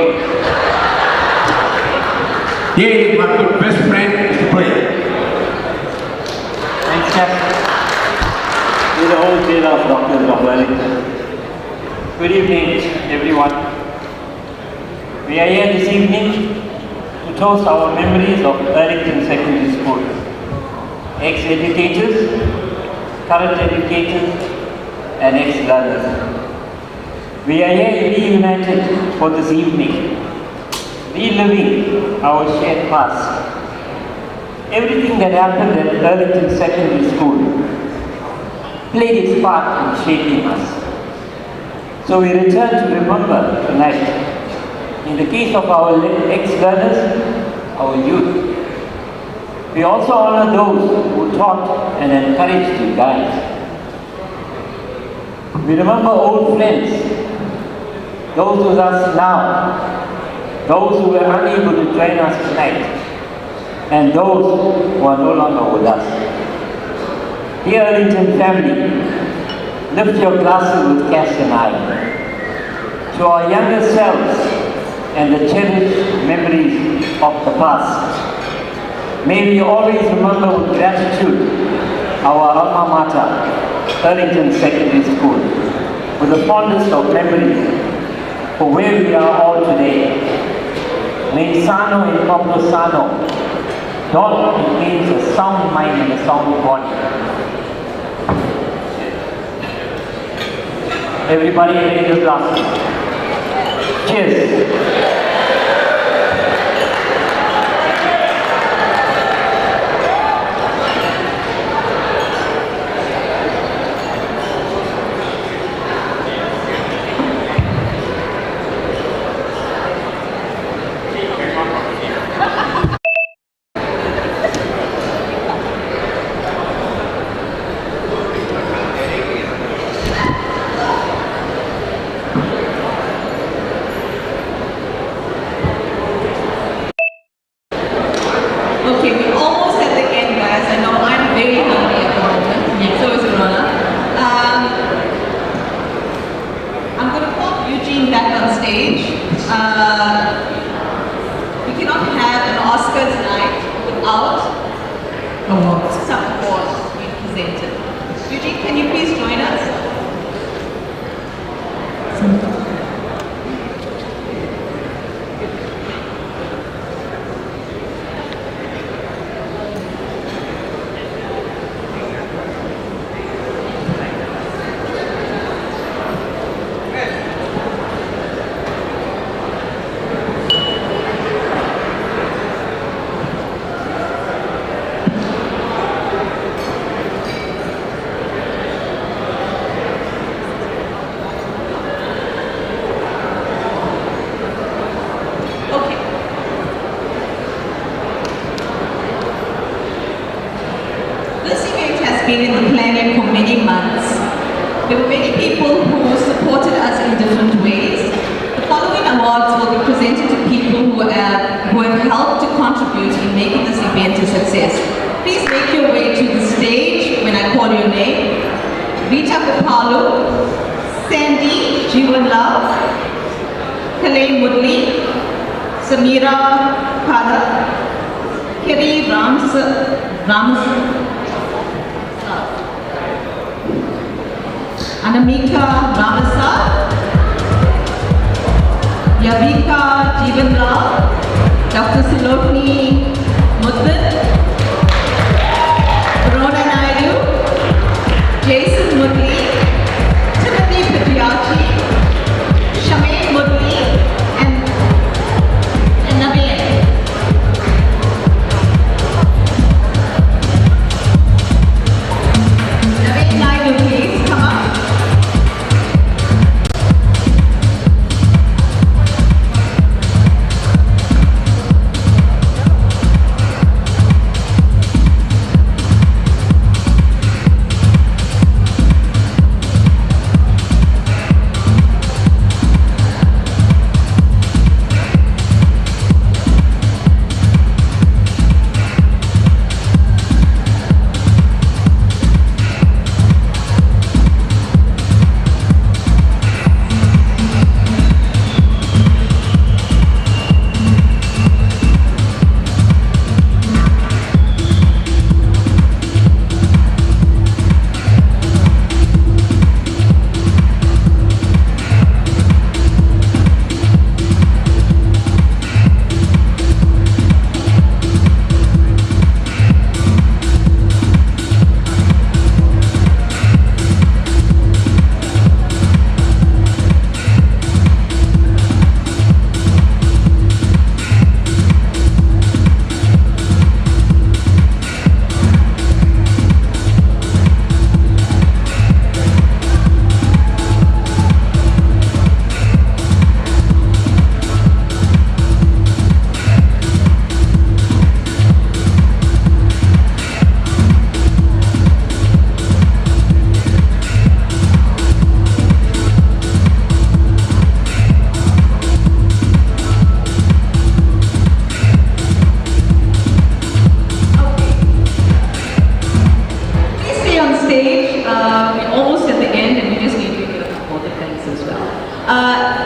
Here is my good best friend, Mr. Player. Thanks, Captain. We're the whole jail of doctors of Earlington. Good evening, everyone. We are here this evening to toast our memories of Earlington Secondary School. Ex-educators, current educators, and ex-learners. We are here reunited for this evening, reliving our shared past. Everything that happened at Earlington Secondary School played its part in shaping us. So we return to remember tonight. In the case of our ex-learners, our youth. We also honor those who taught and encouraged you guys. We remember old friends, those with us now, those who were unable to join us tonight, and those who are no longer with us. Dear Earlington family, lift your glasses with Cass and I. To our younger selves and the cherished memories of the past, may we always remember with gratitude our alma mater, Earlington Secondary School, with the fondest of memories for where we are all today. May sano in popolo sano. Don, it means a sound mind and a sound body. Everybody raise your glasses. Cheers. Okay, we're almost at the end, guys. I know I'm very hungry at the moment. Yeah. So is Rona. I'm going to call Eugene back on stage. We cannot have an Oscars night without some awards being presented. Eugene, can you please join us? This event has been in the planning for many months. There were many people who supported us in different ways. The following awards will be presented to people who have helped to contribute in making this event a success. Please make your way to the stage when I call your name. Rita Gopalu, Sandy Jiwan Love, Kalain Mudli, Samira Kada, Kiri Rams, Anamika Ramasa, Yavika Jivan Rao, Dr. Silokni Muddan, Rona Naidu, Jason Mudli, Timothy Patiachi, Shamain Mudli, and Naveen. Naveen Naidu, please come up.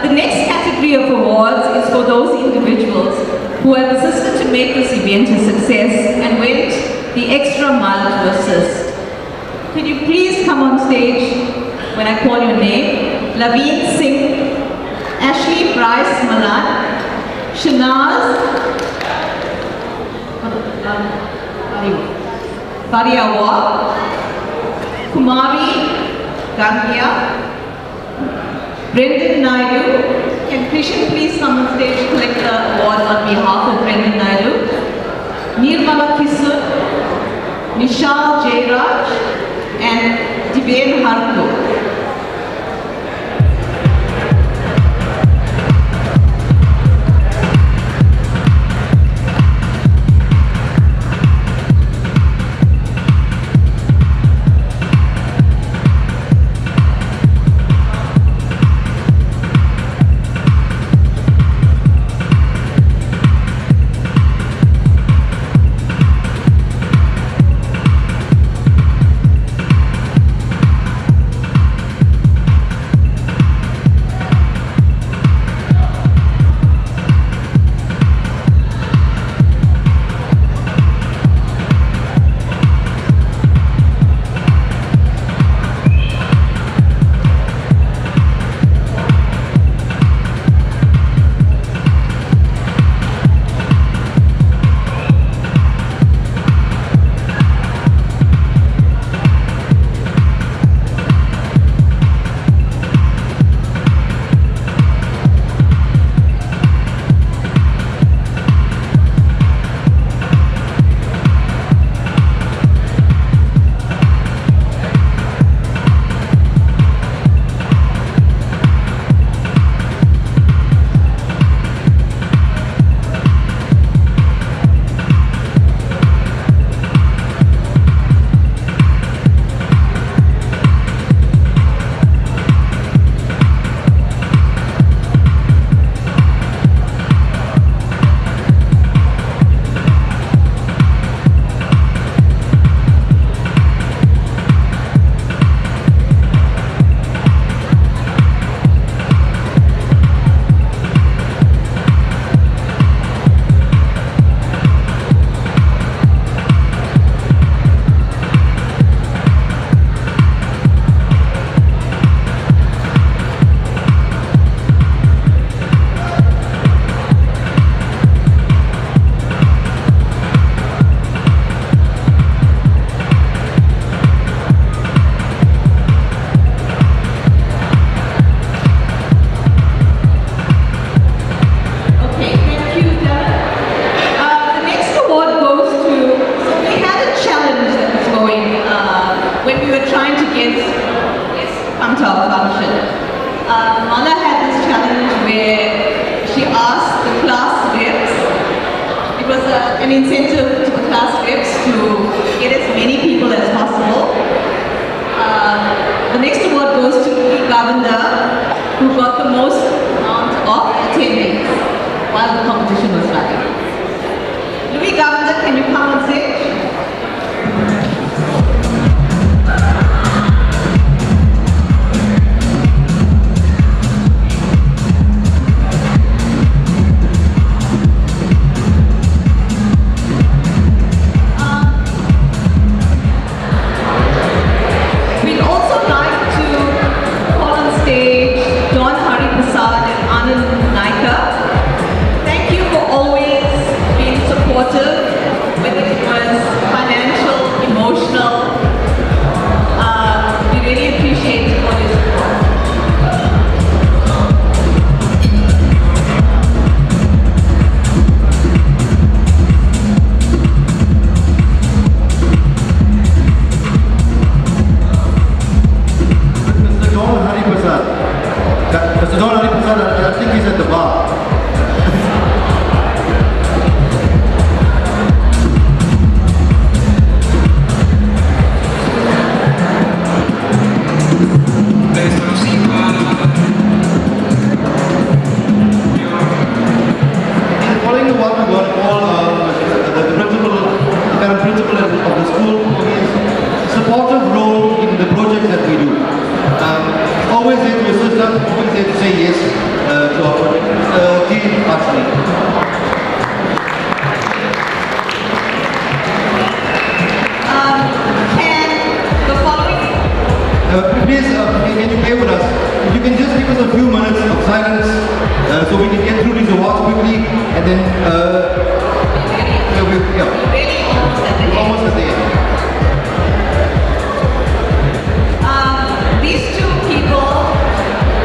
The next category of awards is for those individuals who have assisted to make this event a success and went the extra mile to assist. Could you please come on stage when I call your name? Laveen Singh, Ashley Bryce Malan, Shanaz Bariawa, Kumari Gandhia, Brendan Naidu. Can Krishan please come on stage to collect the award on behalf of Brendan Naidu? Nirmala Kisun, Nishal Jairaj, and Diven Harko. to our function. Mala had this challenge where she asked the class reps, it was an incentive to the class reps to get as many people as possible. The next award goes to Louis Governor, who got the most amount of attendings while the competition was running. Louis Governor, can you come on stage? I think he's at the bar. Following the work, we got a call the current principal of the school for his supportive role in the projects that we do. Always there to assist us, always there to say yes to our project. Team Ashley. Can the following... Please, can you bear with us? If you can just give us a few minutes of silence so we can get through these awards quickly and then... we're almost at the end. These two people,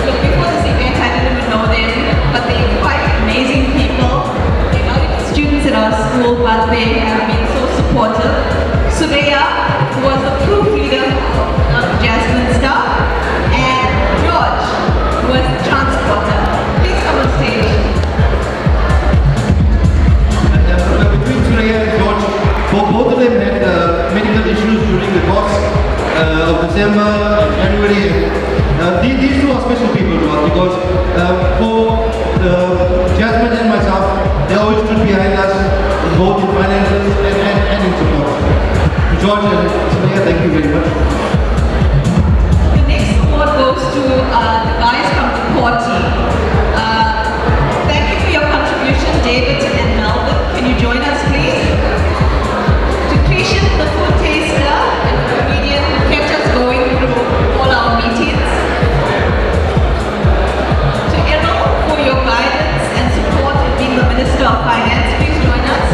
look, before this event I didn't even know them, but they're quite amazing people. They're not even students at our school, but they have been so supportive. Surveya, who was the proofreader of Jasmine's stuff, and George, who was the transporter. Please come on stage. Between Surveya and George, both of them had medical issues during the course of December and January. These two are special people to us because for Jasmine and myself, they always stood behind us, both in finances and in support. George and Surveya, thank you very much. The next award goes to the guys from the core team. Thank you for your contribution, David and Melvin. Can you join us, please? To Christian, the food taster and the comedian who kept us going through all our meetings. To Errol for your guidance and support in being the Minister of Finance. Please join us.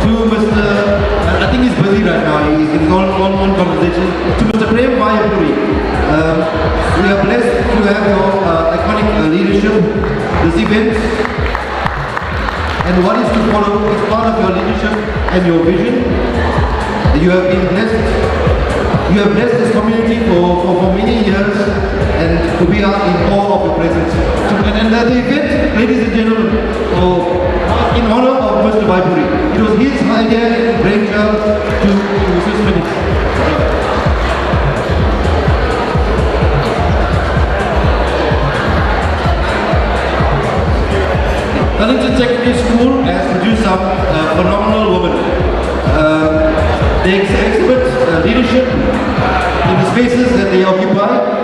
To Mr. I think he's busy right now, he's in his own conversation. To Mr. Prem Vayapuri, we are blessed to have your iconic leadership, this event, and what is to follow is part of your leadership and your vision. You have been blessed. You have blessed this community for many years, and we are in awe of your presence. And the event, ladies and gentlemen, in honor of Mr. Vaipuri, it was his idea and brainchild to assist with it. Earlington Secondary School has produced some phenomenal women. They exhibit leadership in the spaces that they occupy.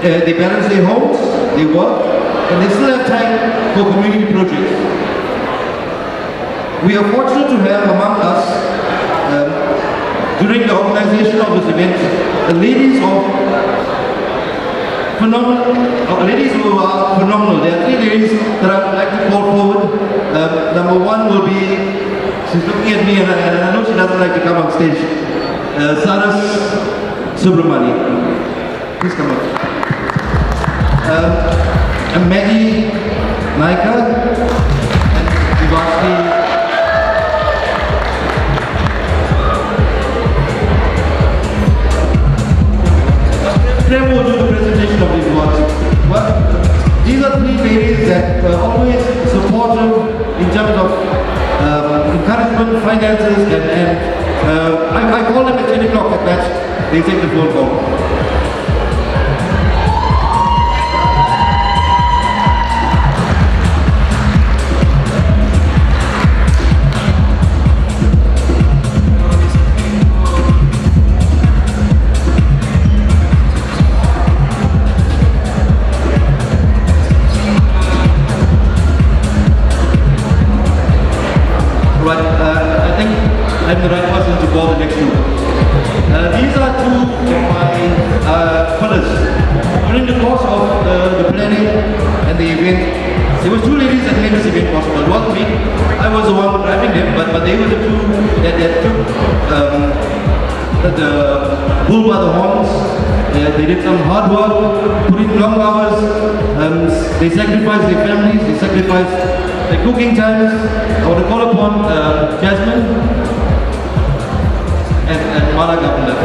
They balance their homes, they work, and they still have time for community projects. We are fortunate to have among us, during the organization of this event, the ladies of ladies who are phenomenal. There are three ladies that I would like to call forward. Number one will be, she's looking at me and I know she doesn't like to come on stage. Saras Subramani. Please come up. and Maggie Naika, and Vivasti. Prem will do the presentation of these awards. Well, these are three ladies that are always supportive in terms of encouragement, finances, and I call them at 10 o'clock at match, they take the phone call. I'm the right person to call the next two. These are two of my pillars. During the course of the planning and the event, there were two ladies that made this event possible. It wasn't me. I was the one driving them, but they were the two that took the bull by the horns. They did some hard work, put in long hours. They sacrificed their families, they sacrificed their cooking times. I want to call upon Jasmine and Mala Governor.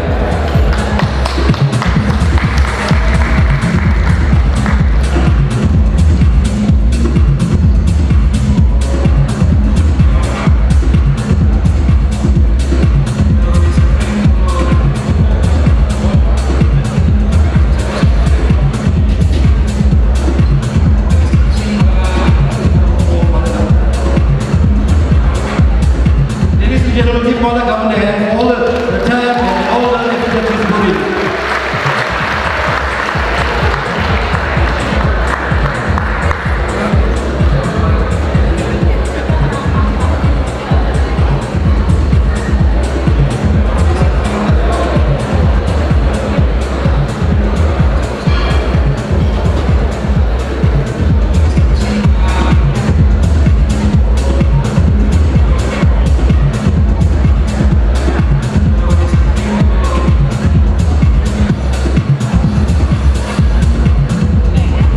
Ladies and gentlemen, give Mala Governor a hand for all the time and all the effort that she's put in.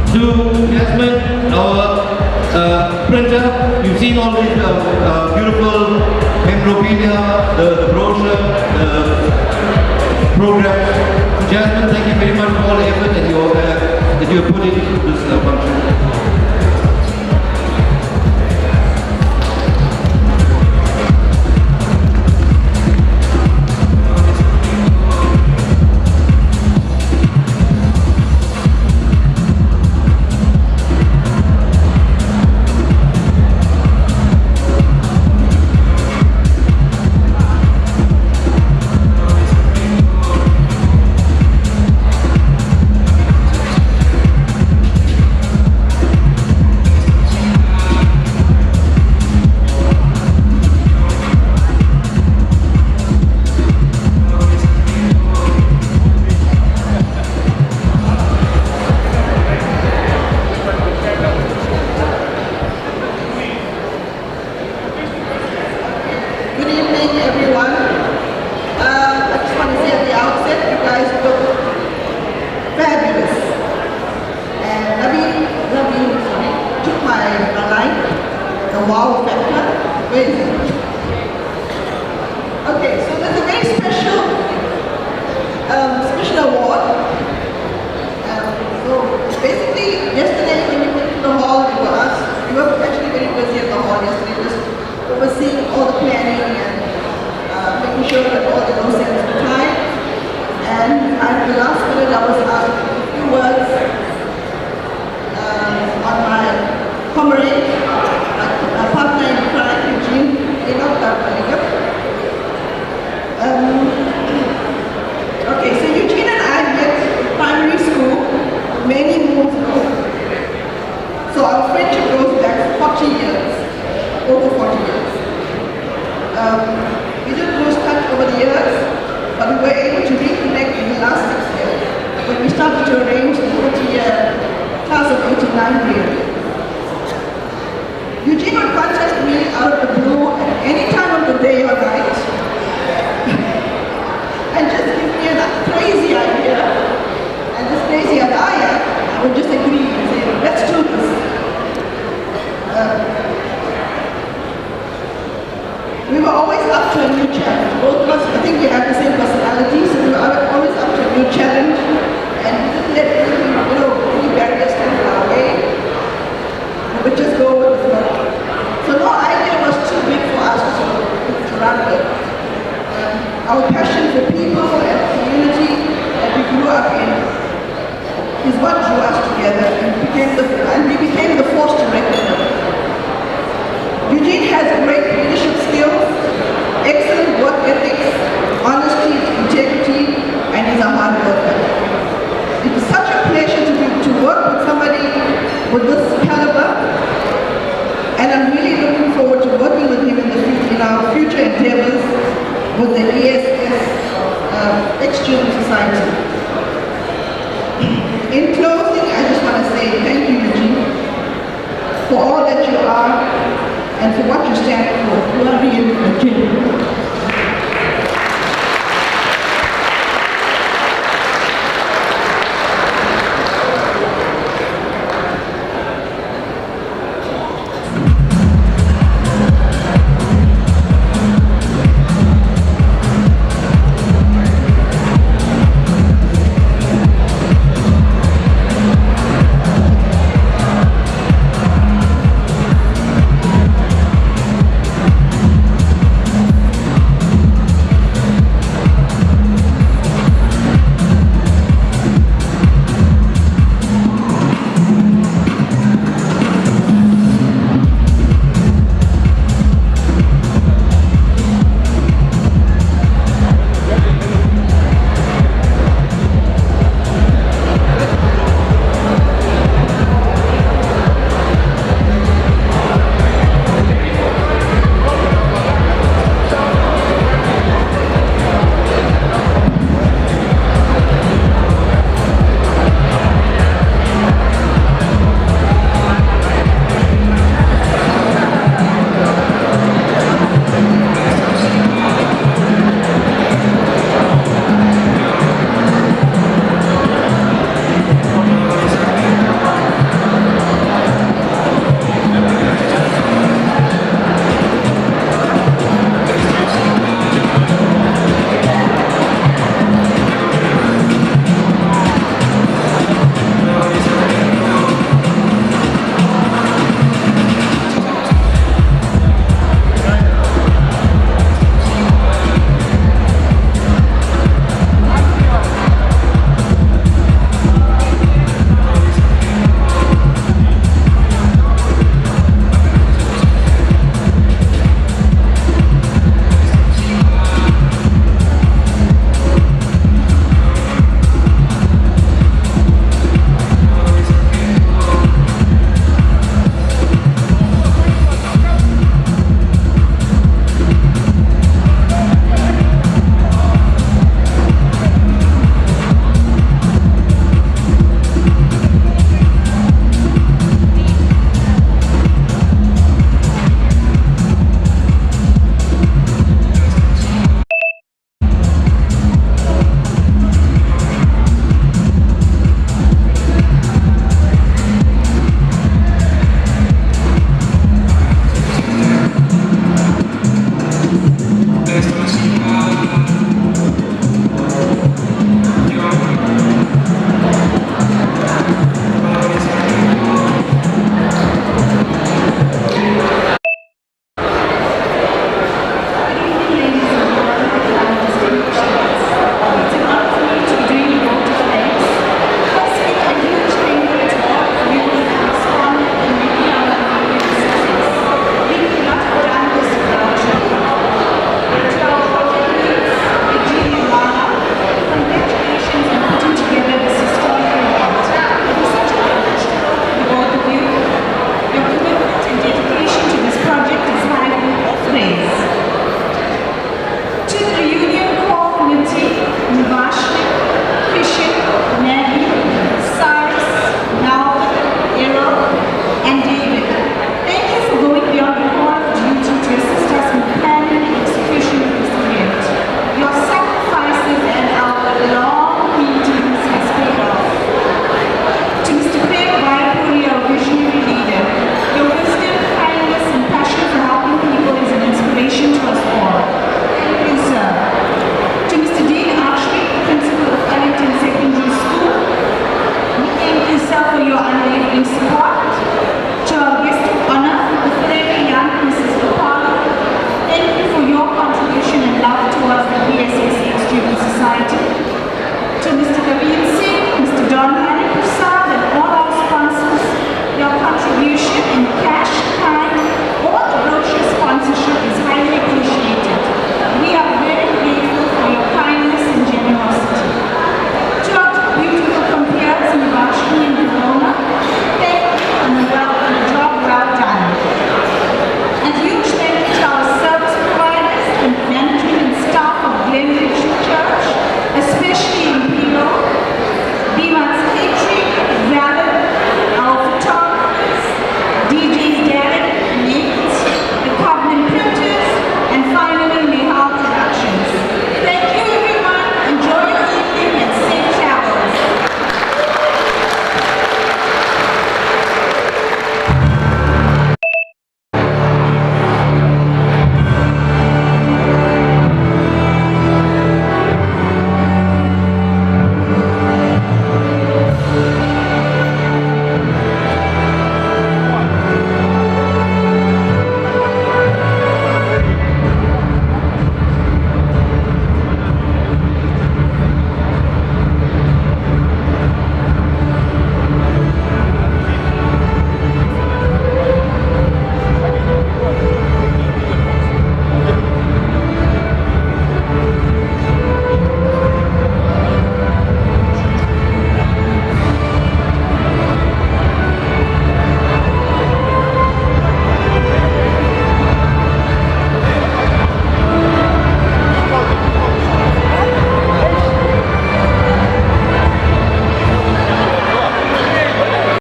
To Jasmine, our printer, you've seen all these beautiful memorabilia, the brochure, the programs. Jasmine, thank you very much for all the effort that you have put into this function. Good evening, everyone. I just want to say at the outset, you guys look fabulous. And Naveen took my line, the wow factor. Where is it? Okay, so there's a very special award. So basically, yesterday when you went to the hall, you were actually very busy at the hall yesterday, just overseeing all the planning and making sure that all the those things were timed. And at the last minute, I was asked a few words on my comrade, my partner in crime, Eugene, Keynote. the people and community that we grew up in is what drew us together and we became the force to reckon with. Eugene has great leadership skills, excellent work ethics, honesty, integrity, and is a hard worker. It is such a pleasure to work with somebody with this caliber, and I'm really looking forward to working with him in our future endeavors with the ESS Ex-Student Society. In closing, I just want to say thank you, Eugene, for all that you are and for what you stand for. You are really a gentleman.